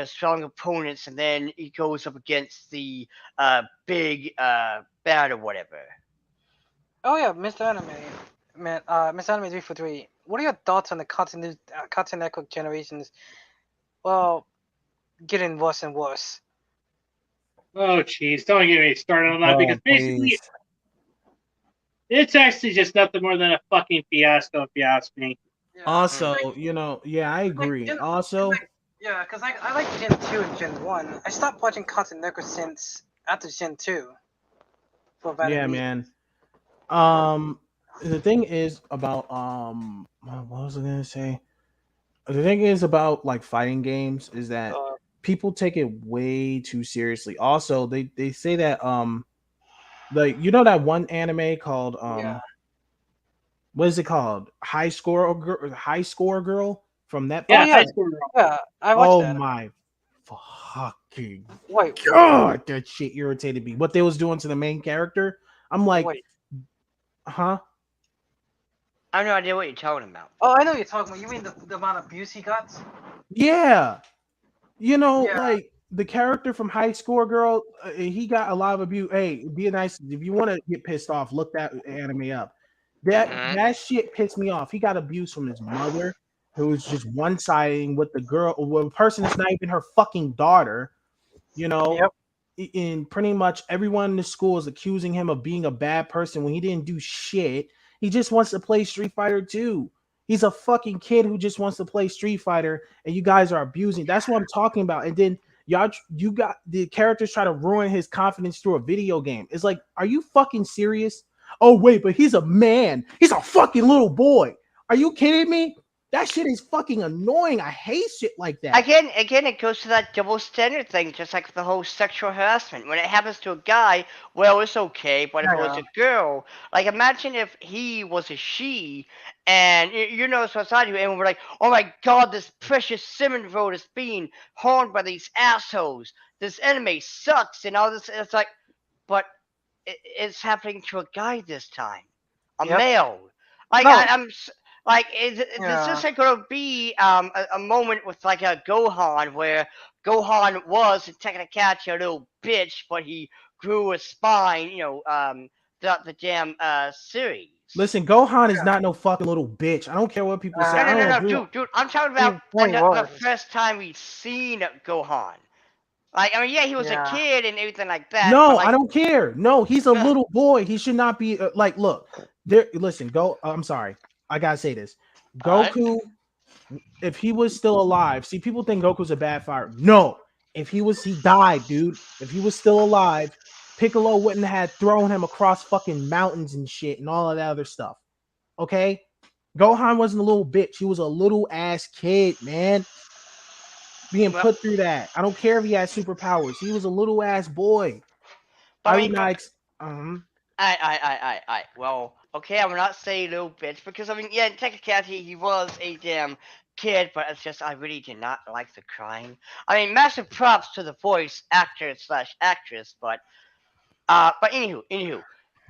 S3: strong opponents, and then he goes up against the big bad or whatever.
S4: oh yeah, Mr. Anime, man, Mr. Anime 343. What are your thoughts on the Cartoon Network generations? Well, getting worse and worse.
S1: Oh, jeez, don't get me started on that because basically
S6: please.
S1: it's actually just nothing more than a fucking fiasco, if you ask me.
S6: Also, yeah, I agree.
S4: Gen-
S6: Also,
S4: Yeah, because I like Gen 2 and Gen 1. I stopped watching Cartoon Network since after Gen 2. For valid
S6: yeah,
S4: reasons.
S6: man. The thing is about what was I gonna say? The thing is about like fighting games is that
S4: Uh,
S6: people take it way too seriously. Also, they say that like that one anime called
S4: Yeah.
S6: what is it called? High Score Girl from Netflix.
S1: Yeah,
S4: yeah.
S1: high school girl.
S4: Yeah, I watched
S6: Oh
S4: that.
S6: my fucking
S4: Wait,
S6: god, that shit irritated me. What they was doing to the main character, I'm like,
S4: wait.
S6: Huh?
S3: I have no idea what you're talking about.
S4: Oh, I know what you're talking about. You mean the amount of abuse he got?
S6: Yeah. You know,
S4: Yeah.
S6: like the character from High Score Girl, he got a lot of abuse. Hey, be nice if you want to get pissed off. Look that anime up. That shit pissed me off. He got abuse from his mother, who was just one siding with the girl, with a person that's not even her fucking daughter. You know,
S4: Yep.
S6: and pretty much everyone in the school is accusing him of being a bad person when he didn't do shit. He just wants to play Street Fighter 2. He's a fucking kid who just wants to play Street Fighter, and you guys are abusing. That's what I'm talking about. And then you got the characters try to ruin his confidence through a video game. It's like, are you fucking serious? Oh wait, but he's a man. He's a fucking little boy. Are you kidding me? That shit is fucking annoying. I hate shit like that.
S3: Again, it goes to that double standard thing, just like the whole sexual harassment. When it happens to a guy, well, it's okay, but if it was a girl, like imagine if he was a she, and you know what's inside you, and we're like, oh my god, this precious Simmons road is being harmed by these assholes. This anime sucks, and all this. It's like, but it's happening to a guy this time, a male. Like
S4: No.
S3: I'm. Like, is this going to be a moment with like a Gohan where Gohan was in technicality a little bitch, but he grew a spine, throughout the damn series.
S6: Listen, Gohan is not no fucking little bitch. I don't care what people say.
S3: No, dude. I'm talking about the first time we seen Gohan. Like, I mean, yeah, he was a kid and everything like that.
S6: No,
S3: but, like,
S6: I don't care. No, he's a little boy. He should not be like. Look, there. Listen, I'm sorry. I gotta say this. Goku, if he was still alive, see, people think Goku's a bad fighter. No, he died, dude. If he was still alive, Piccolo wouldn't have thrown him across fucking mountains and shit and all of that other stuff. Okay? Gohan wasn't a little bitch. He was a little ass kid, man. Being put through that. I don't care if he had superpowers. He was a little ass boy.
S3: Well, okay, I will not say little bitch because I mean, yeah, in technicality he was a damn kid, but it's just I really did not like the crying. I mean, massive props to the voice actor/actress, but anywho,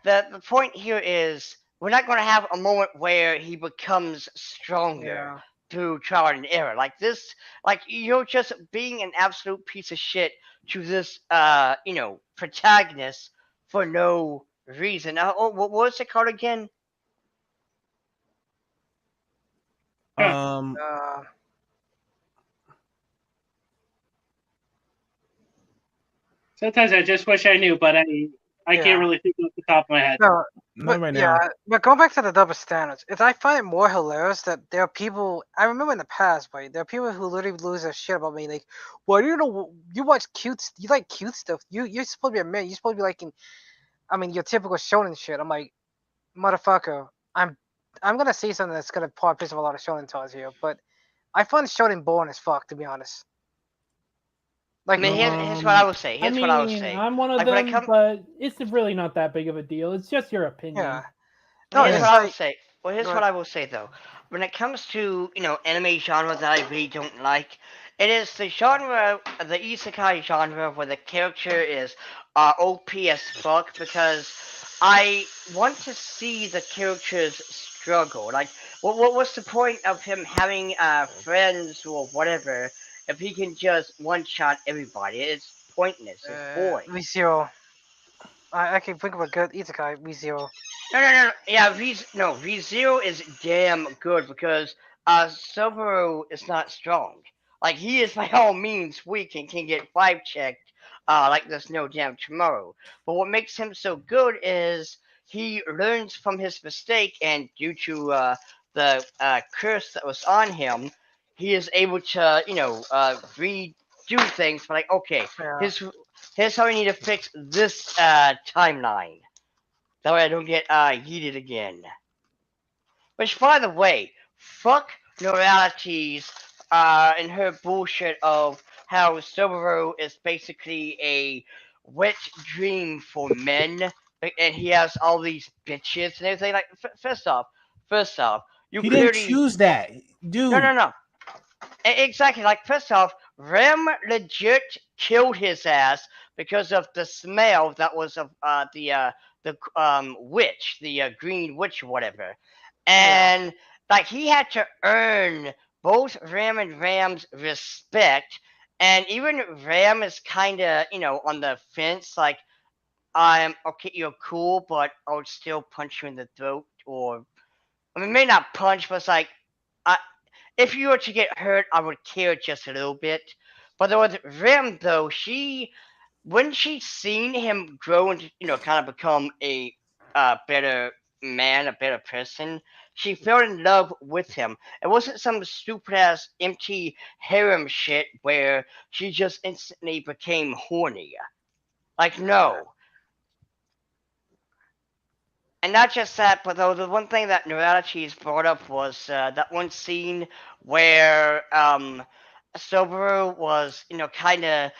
S3: the point here is we're not going to have a moment where he becomes stronger through trial and error. Like this, like you're just being an absolute piece of shit to this, protagonist for no reason. What was it called again?
S1: Sometimes I just wish I knew, but I can't really think off the top of my head.
S4: No,
S6: not right now.
S4: But going back to the double standards, I find it more hilarious that there are people. I remember in the past, right? There are people who literally lose their shit about me, like, well, you watch cute, you like cute stuff. You're supposed to be a man. You're supposed to be liking, I mean, your typical shonen shit. I'm like, motherfucker, I'm gonna say something that's gonna probably piss off a lot of shonen toys here, but I find shonen boring as fuck, to be honest.
S3: Like, I mean, here's what I would say.
S2: I'm one of them, but it's really not that big of a deal. It's just your opinion.
S4: Yeah.
S3: No, here's what I would say. Well, here's what I will say though. When it comes to anime genre that I really don't like, it is the genre, the isekai genre, where the character is OP as fuck, because I want to see the characters struggle. Like, what's the point of him having friends or whatever if he can just one-shot everybody? It's pointless. It's boring.
S4: ReZero. I can think of a good isekai, ReZero.
S3: No. Yeah, ReZero is damn good because Subaru is not strong. Like, he is by all means weak and can get 5-checked like there's no damn tomorrow. But what makes him so good is he learns from his mistake, and due to the curse that was on him, he is able to, redo things. But like, okay, here's how we need to fix this timeline. That way I don't get yeeted again. Which, by the way, fuck Neuralities and her bullshit of how Subaru is basically a wet dream for men, and he has all these bitches and everything. Like, first off,
S6: you didn't choose that, dude.
S3: No. Exactly. Like, first off, Rem legit killed his ass because of the smell that was of the the witch, the green witch or whatever, and like he had to earn both Ram and Ram's respect, and even Ram is kind of on the fence, like I'm okay, you're cool, but I would still punch you in the throat, or I mean, may not punch, but it's like, I, if you were to get hurt, I would care just a little bit. But there was Ram though. When she seen him grow and kind of become a better man, a better person, she fell in love with him. It wasn't some stupid ass empty harem shit where she just instantly became horny. Like no. And not just that, but though the one thing that Neuralities brought up was that one scene where Subaru was, kind of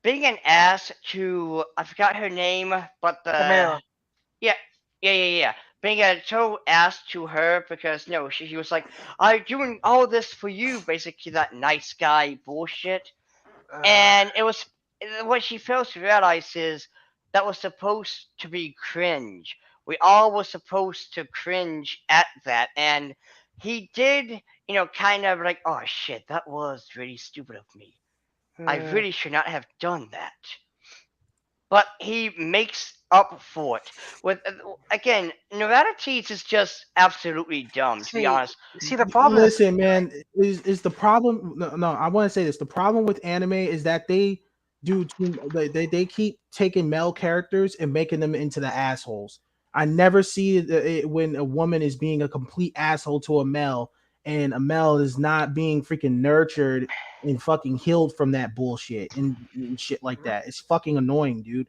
S3: being an ass to, I forgot her name, but
S4: Camilla.
S3: yeah. Being a total ass to her because she was like, I'm doing all this for you, basically that nice guy bullshit. And it was what she fails to realize is that was supposed to be cringe. We all were supposed to cringe at that, and he did, kind of like, oh shit, that was really stupid of me. I really should not have done that. But he makes up for it with again, Neuralities is just absolutely dumb, to be honest.
S4: See, the problem is,
S6: Listen, man, is the problem? No, I want to say this. The problem with anime is that they they keep taking male characters and making them into the assholes. I never see it when a woman is being a complete asshole to a male, and a male is not being freaking nurtured and fucking healed from that bullshit and shit like that. It's fucking annoying, dude.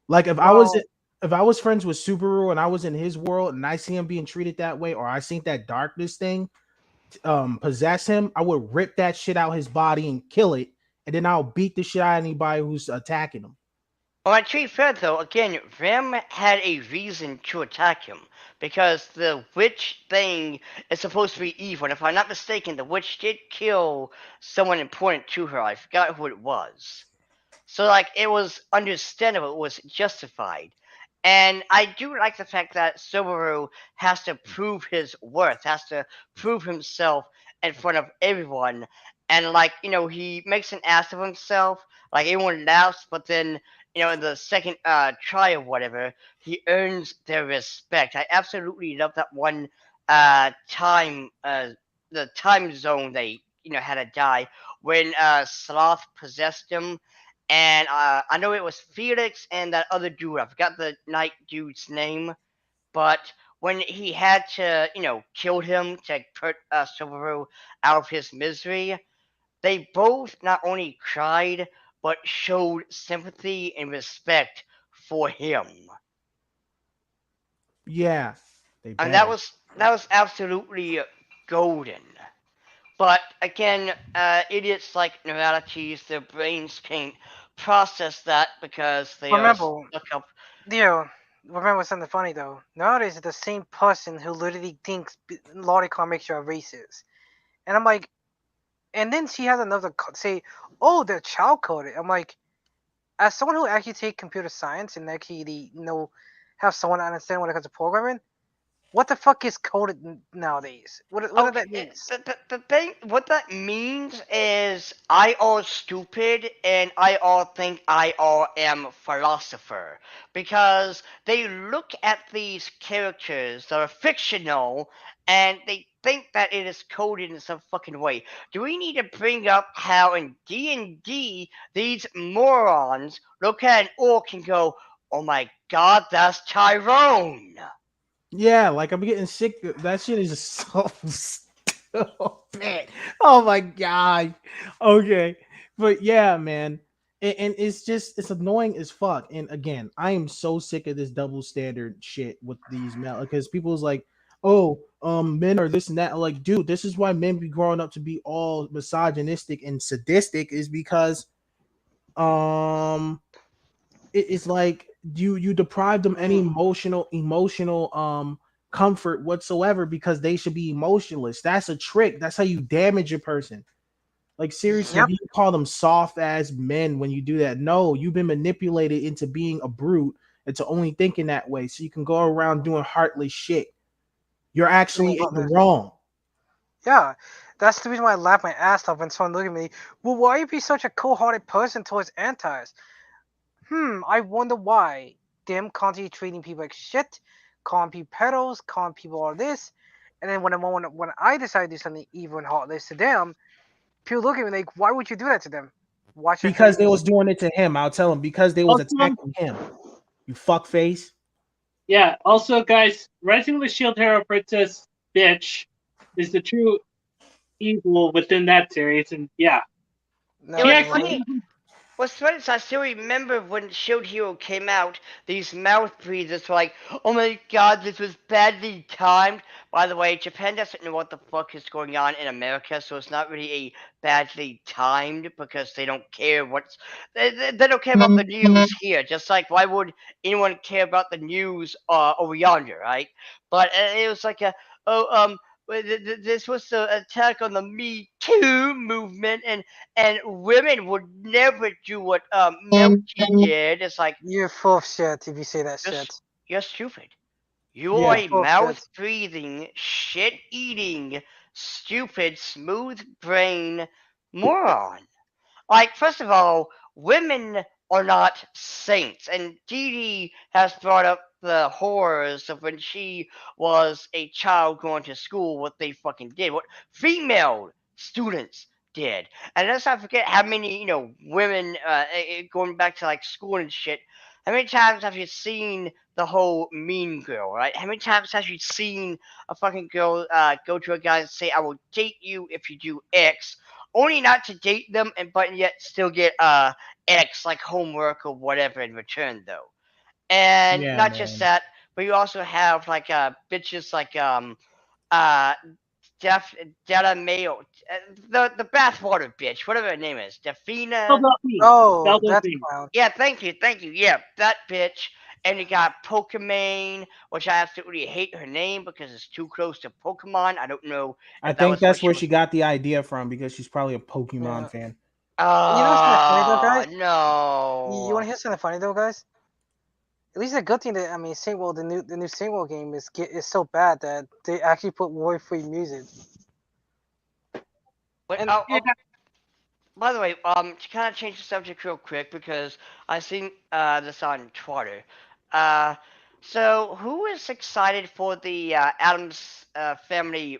S6: Like if I was friends with Subaru and I was in his world and I see him being treated that way, or I seen that darkness thing possess him, I would rip that shit out his body and kill it, and then I'll beat the shit out of anybody who's attacking him.
S3: Well, to be fair though, again, Ram had a reason to attack him because the witch thing is supposed to be evil. And if I'm not mistaken, the witch did kill someone important to her. I forgot who it was. So, like, it was understandable. It was justified. And I do like the fact that Subaru has to prove his worth, has to prove himself in front of everyone. And, like, he makes an ass of himself. Like, everyone laughs, but then, in the second try or whatever, he earns their respect. I absolutely love that one time, the time zone they, had to die when Sloth possessed him. And I know it was Felix and that other dude. I forgot the night dude's name. But when he had to, kill him to put Subaru out of his misery, they both not only cried, but showed sympathy and respect for him.
S6: Yeah.
S3: And that was absolutely golden. But again, idiots like Neuralities, their brains can't process that because they are stuck up.
S4: Remember something funny though. Nowadays, it's the same person who literally thinks Lottie comics are racist, and I'm like, and then she has another say, "Oh, they're child coded." I'm like, as someone who actually take computer science and actually have someone understand when it comes to programming, what the fuck is coded nowadays? What does that mean?
S3: The thing, what that means is I all stupid and I all think I all am philosopher. Because they look at these characters that are fictional and they think that it is coded in some fucking way. Do we need to bring up how in D&D these morons look at an orc and go, oh my god, that's Tyrone?
S6: Yeah, like I'm getting sick. That shit is so stupid. Oh my god. Okay, but yeah, man, and it's annoying as fuck. And again, I am so sick of this double standard shit with these men because people's like, oh, men are this and that. Like, dude, this is why men be growing up to be all misogynistic and sadistic is because, it's like you deprive them any emotional comfort whatsoever because they should be emotionless. That's a trick. That's how you damage a person. Like seriously, you call them soft ass men when you do that. No, you've been manipulated into being a brute into only thinking that way, so you can go around doing heartless shit. You're actually
S4: Yeah,
S6: in the wrong.
S4: Yeah, that's the reason why I laugh my ass off when someone look at me. Well, why you be such a cold-hearted person towards antis? I wonder why. Them constantly treating people like shit, calling people pedos, calling people all this, and then when I decide to do something evil and heartless to them, people look at me like, why would you do that to them? Why should I
S6: Because
S4: hurt
S6: they
S4: you?
S6: was doing it to him. I'll tell him because they was
S1: Also,
S6: attacking him. You fuck face.
S1: yeah. Also, guys, Rising of the Shield Hero Princess bitch is the true evil within that series, and yeah,
S4: No,
S3: It
S1: she
S3: was
S4: no,
S1: actually.
S3: funny. What's funny is I still remember when Shield Hero came out, these mouth breathers were like, oh my god, this was badly timed. By the way, Japan doesn't know what the fuck is going on in America, so it's not really a badly timed because they don't care they don't care about the news here. Just like, why would anyone care about the news over yonder, right? But it was like this was the attack on the Me Too movement, and women would never do what Milky did. It's like
S4: you're full of shit if you say that
S3: you're,
S4: shit.
S3: you're stupid. You are
S6: Yeah.
S3: a
S4: Full of shit.
S3: mouth breathing, shit eating, stupid, smooth brain moron. Like, first of all, women are not saints, and Dee Dee has brought up the horrors of when she was a child going to school, what they fucking did, what female students did. And let's not forget how many, women, going back to like school and shit, how many times have you seen the whole mean girl, right? How many times have you seen a fucking girl go to a guy and say, I will date you if you do X, only not to date them, but yet still get X like homework or whatever in return though. And
S6: Yeah,
S3: not just
S6: man.
S3: that, but you also have like bitches like uh Def Della Mayo, the bathwater bitch, whatever her name is, Defina.
S4: Oh, that's
S1: Delphine.
S4: clown.
S3: Yeah, thank you. Yeah, that bitch. And you got Pokimane, which I absolutely hate her name because it's too close to Pokemon. I don't know
S6: I
S3: if that
S6: think
S3: was what
S6: that's
S3: she
S6: where
S3: was.
S6: she got the idea from because she's probably a Pokemon
S4: Yeah.
S6: fan.
S4: You know what's kind of funny though,
S3: Oh
S4: guys? You want to
S3: no!
S4: hear something funny though, guys? At least a good thing that Saint World, the new Saint World game is so bad that they actually put worry-free music.
S3: But
S4: And
S3: by the way, to kind of change the subject real quick because I seen this on Twitter. So who is excited for the Adams Family?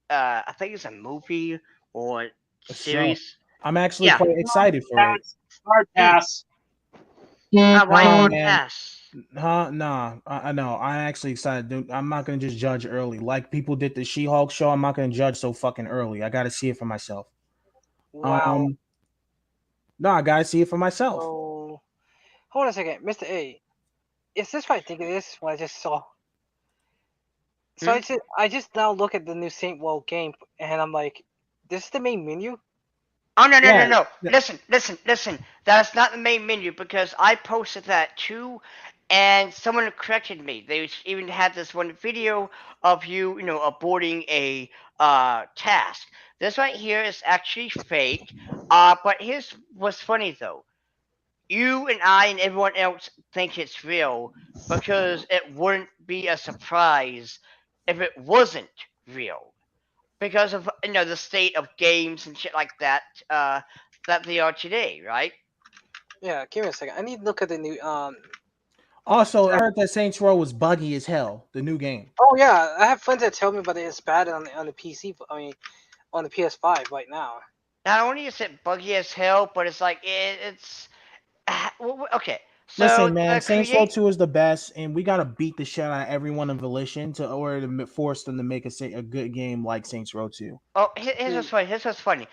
S3: I think it's a movie or
S6: So
S3: series.
S6: I'm actually
S3: Yeah.
S6: quite excited for it.
S1: Hard pass.
S3: Why
S6: Oh
S3: hard
S6: man,
S3: pass?
S6: huh? Nah, I know. I'm actually excited. Dude, I'm not gonna just judge early like people did the She-Hulk show. I'm not gonna judge so fucking early. I gotta see it for myself.
S4: wow.
S6: No, I gotta see it for myself.
S4: So hold on a second, Mr. A. Is this what I think it is? What I just saw. So I just now look at the new Saint World game and I'm like, this is the main menu.
S3: Oh no
S6: Yeah.
S3: no! Listen. That's not the main menu because I posted that too, and someone corrected me. They even had this one video of you, aborting a task. This right here is actually fake. But here's what's funny though. You and I and everyone else think it's real because it wouldn't be a surprise if it wasn't real because of the state of games and shit like that that they are today, right?
S4: Yeah, give me a second. I need to look at the new
S6: Also, I heard that Saints Row was buggy as hell. The new game.
S4: Oh yeah, I have friends that tell me about it. It's bad on the PC. I mean, on the PS5 right now.
S3: Not only is it buggy as hell, but it's like it's okay. So
S6: Listen, man,
S3: the
S6: Saints Row
S3: create
S6: 2 is the best, and we gotta beat the shit out of everyone in Volition to order to force them to make a good game like Saints Row 2.
S3: oh here's what's funny.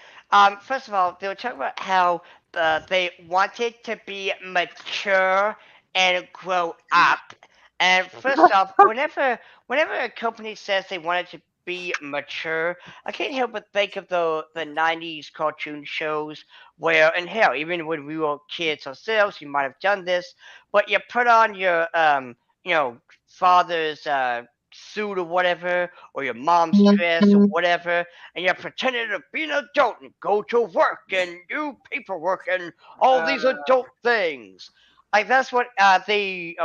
S3: First of all, they were talking about how they wanted to be mature and grow up. And first off, whenever a company says they wanted to be mature, I can't help but think of the '90s cartoon shows where, and hell, even when we were kids ourselves, you might have done this, but you put on your father's suit or whatever, or your mom's dress or whatever, and you're pretending to be an adult and go to work and do paperwork and all these adult things. Like that's what they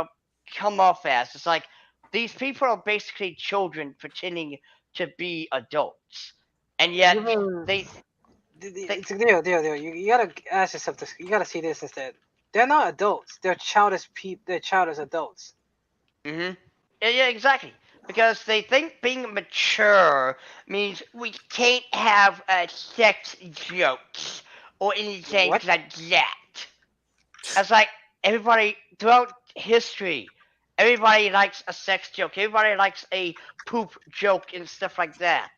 S3: come off as. It's like these people are basically children pretending to be adults, and yet
S4: You mean
S3: they.
S4: it's a deal. You gotta ask yourself this. You gotta see this instead. They're not adults. They're childish They're childish adults.
S3: Mm-hmm. Yeah, exactly. Because they think being mature means we can't have sex jokes or anything
S4: What?
S3: like that. That's like everybody throughout history. Everybody likes a sex joke. Everybody likes a poop joke and stuff like that.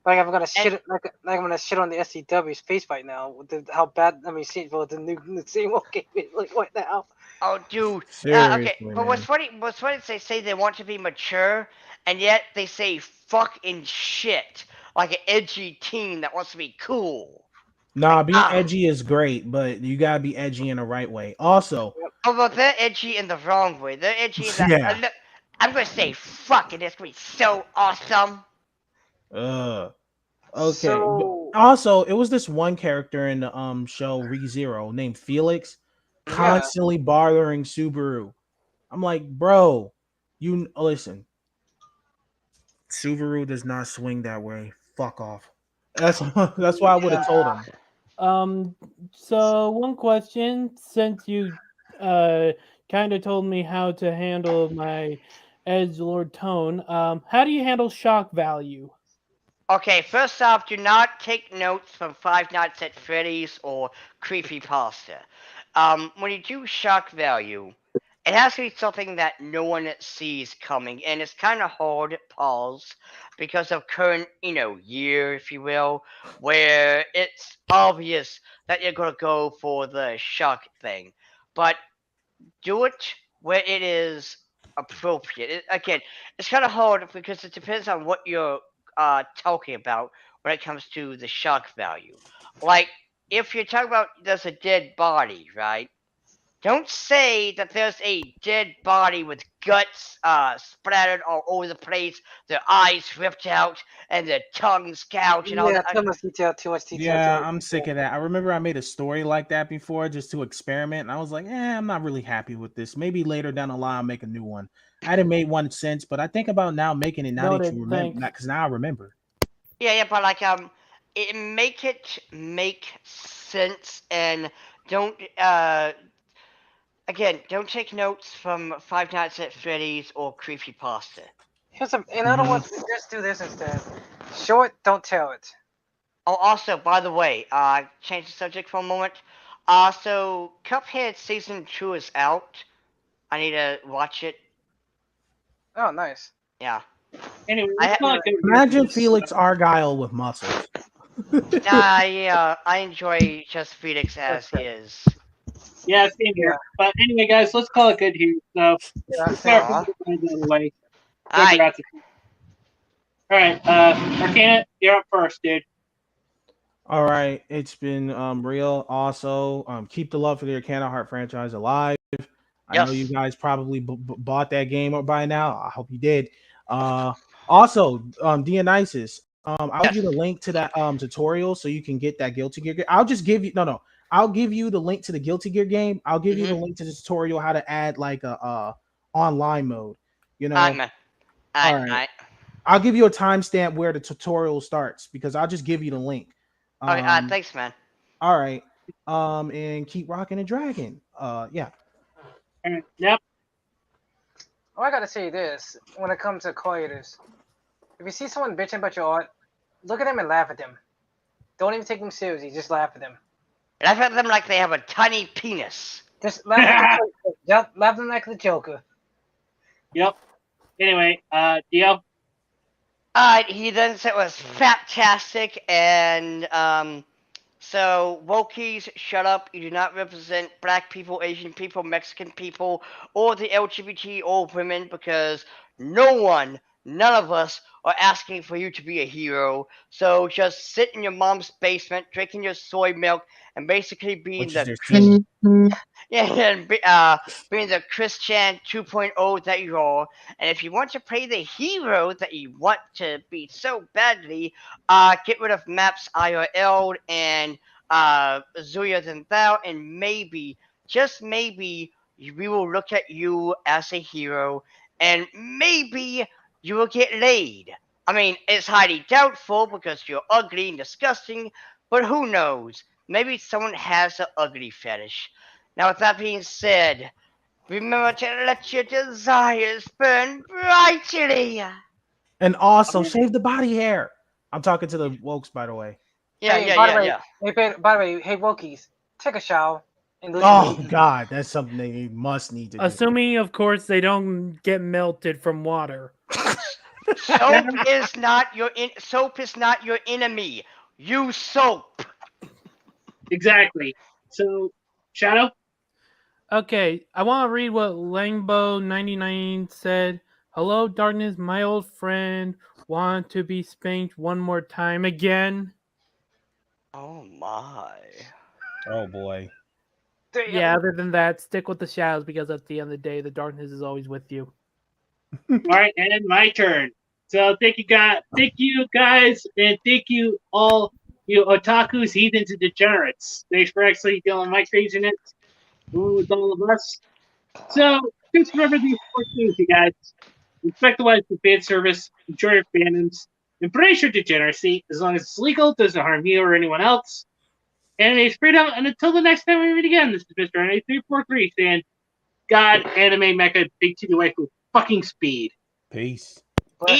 S4: Like I'm gonna
S3: And
S4: shit like I'm gonna shit on the SCW's face right now with how bad see for the new Seymour game is like right now.
S3: oh, dude. Okay,
S6: Seriously,
S3: but
S6: man.
S3: what's funny is they say they want to be mature, and yet they say fuck and shit like an edgy teen that wants to be cool.
S6: Nah, being
S3: Ah,
S6: edgy is great, but you gotta be edgy in the right way. Also,
S3: although they're edgy in the wrong way. They're edgy in the.
S6: yeah.
S3: Look, I'm gonna say fuck, and it's gonna be so awesome.
S6: Okay.
S4: So
S6: Also, it was this one character in the show ReZero named Felix,
S4: yeah,
S6: constantly bothering Subaru. I'm like, bro, you listen. Subaru does not swing that way. Fuck off. That's that's why I would have told him.
S2: So one question, since you kind of told me how to handle my edgelord tone, how do you handle shock value?
S3: Okay, first off, do not take notes from Five Nights at Freddy's or Creepypasta. When you do shock value, it has to be something that no one sees coming, and it's kind of hard, pause, because of current, year, if you will, where it's obvious that you're gonna go for the shock thing. But do it where it is appropriate. Again, it's kind of hard because it depends on what you're talking about when it comes to the shock value. Like, if you're talking about there's a dead body, right? Don't say that there's a dead body with guts splattered all over the place, their eyes ripped out, and their tongues gouged, and all
S4: yeah,
S3: that.
S4: too much detail.
S6: Yeah, I'm sick of that. I remember I made a story like that before just to experiment, and I was like, I'm not really happy with this. Maybe later down the line I'll make a new one. I hadn't made one since, but I think about now making it now that
S2: Noted,
S6: you remember,
S2: thanks.
S6: because now I remember.
S3: Yeah, but like make it make sense and don't again, don't take notes from Five Nights at Freddy's or Creepypasta.
S4: In other words, just do this instead. Short, don't tell it.
S3: Oh, also, by the way, change the subject for a moment. So Cuphead Season 2 is out. I need to watch it.
S4: Oh, nice.
S3: Yeah.
S1: Anyway,
S3: I
S1: let's
S3: ha-
S1: call it good.
S6: Imagine Felix Argyle with muscles.
S3: I enjoy just Felix as he is.
S1: Yeah, same here. But anyway, guys, let's call it good here. So,
S4: Yeah,
S1: let's start
S3: Aw.
S1: from the out of the way.
S3: Alright.
S1: All right, Arcana, you're up first, dude.
S6: All right, it's been real. Also, keep the love for the Arcana Heart franchise alive. I know you
S3: Yes.
S6: guys probably bought that game by now. I hope you did. Also, Dionysus, I'll give you the link to that tutorial so you can get that Guilty Gear. I'll just give you I'll give you the link to the Guilty Gear game. I'll give you the link to the tutorial how to add like a online mode. You know,
S3: Alright, man.
S6: All
S3: Alright.
S6: right. I'll give you a timestamp where the tutorial starts because I'll just give you the link.
S3: Okay, thanks, man.
S6: All right. And keep rocking and dragging. Yeah.
S1: Yep.
S4: All I gotta say this when it comes to creators, if you see someone bitching about your art, look at them and laugh at them. Don't even take them seriously. Just laugh at them.
S3: Laugh at them like they have a tiny penis.
S4: Just laugh at them. Laugh at them like the Joker.
S1: Yep. Anyway, Dio.
S3: He then said it was fantastic, and so Wokies, shut up. You do not represent black people, Asian people, Mexican people, or the LGBT or women because none of us are asking for you to be a hero. So just sit in your mom's basement, drinking your soy milk, and basically being being the Christian 2.0 that you are. And if you want to play the hero that you want to be so badly, get rid of Maps IRL and Zuya Than Thou, and maybe, just maybe, we will look at you as a hero, and maybe you will get laid. I mean, it's highly doubtful because you're ugly and disgusting, but who knows? Maybe someone has an ugly fetish. Now, with that being said, remember to let your desires burn brightly.
S6: And also shave the body hair. I'm talking to the wokes, by the way.
S3: Yeah,
S4: Hey,
S3: yeah,
S4: by the
S3: yeah,
S4: way,
S3: yeah.
S4: Hey, by the way, hey Wokies, take a shower and listen
S6: Oh
S4: to me.
S6: God, that's something they must need to do.
S2: Assuming, of course, they don't get melted from water.
S3: Soap is not your enemy. Use soap.
S1: Exactly. So, Shadow.
S2: Okay, I want to read what Langbo99 said. Hello, darkness, my old friend. Want to be spanked one more time again?
S3: Oh my.
S6: Oh boy.
S2: Yeah, other than that, stick with the shadows because at the end of the day, the darkness is always with you.
S1: All right, and my turn. So thank you guys, and thank you all, you otakus, heathens, and degenerates. Thanks for actually dealing my craziness with all of us. So just remember these 4 things, you guys. Respect the wife for fan service, enjoy your fandoms, embrace your degeneracy as long as it's legal, doesn't harm you or anyone else. Anime freedom, and until the next time we meet again, this is Mr. NA343 saying, God, anime, mecha, big TV wife with fucking speed.
S6: Peace.
S4: Bless.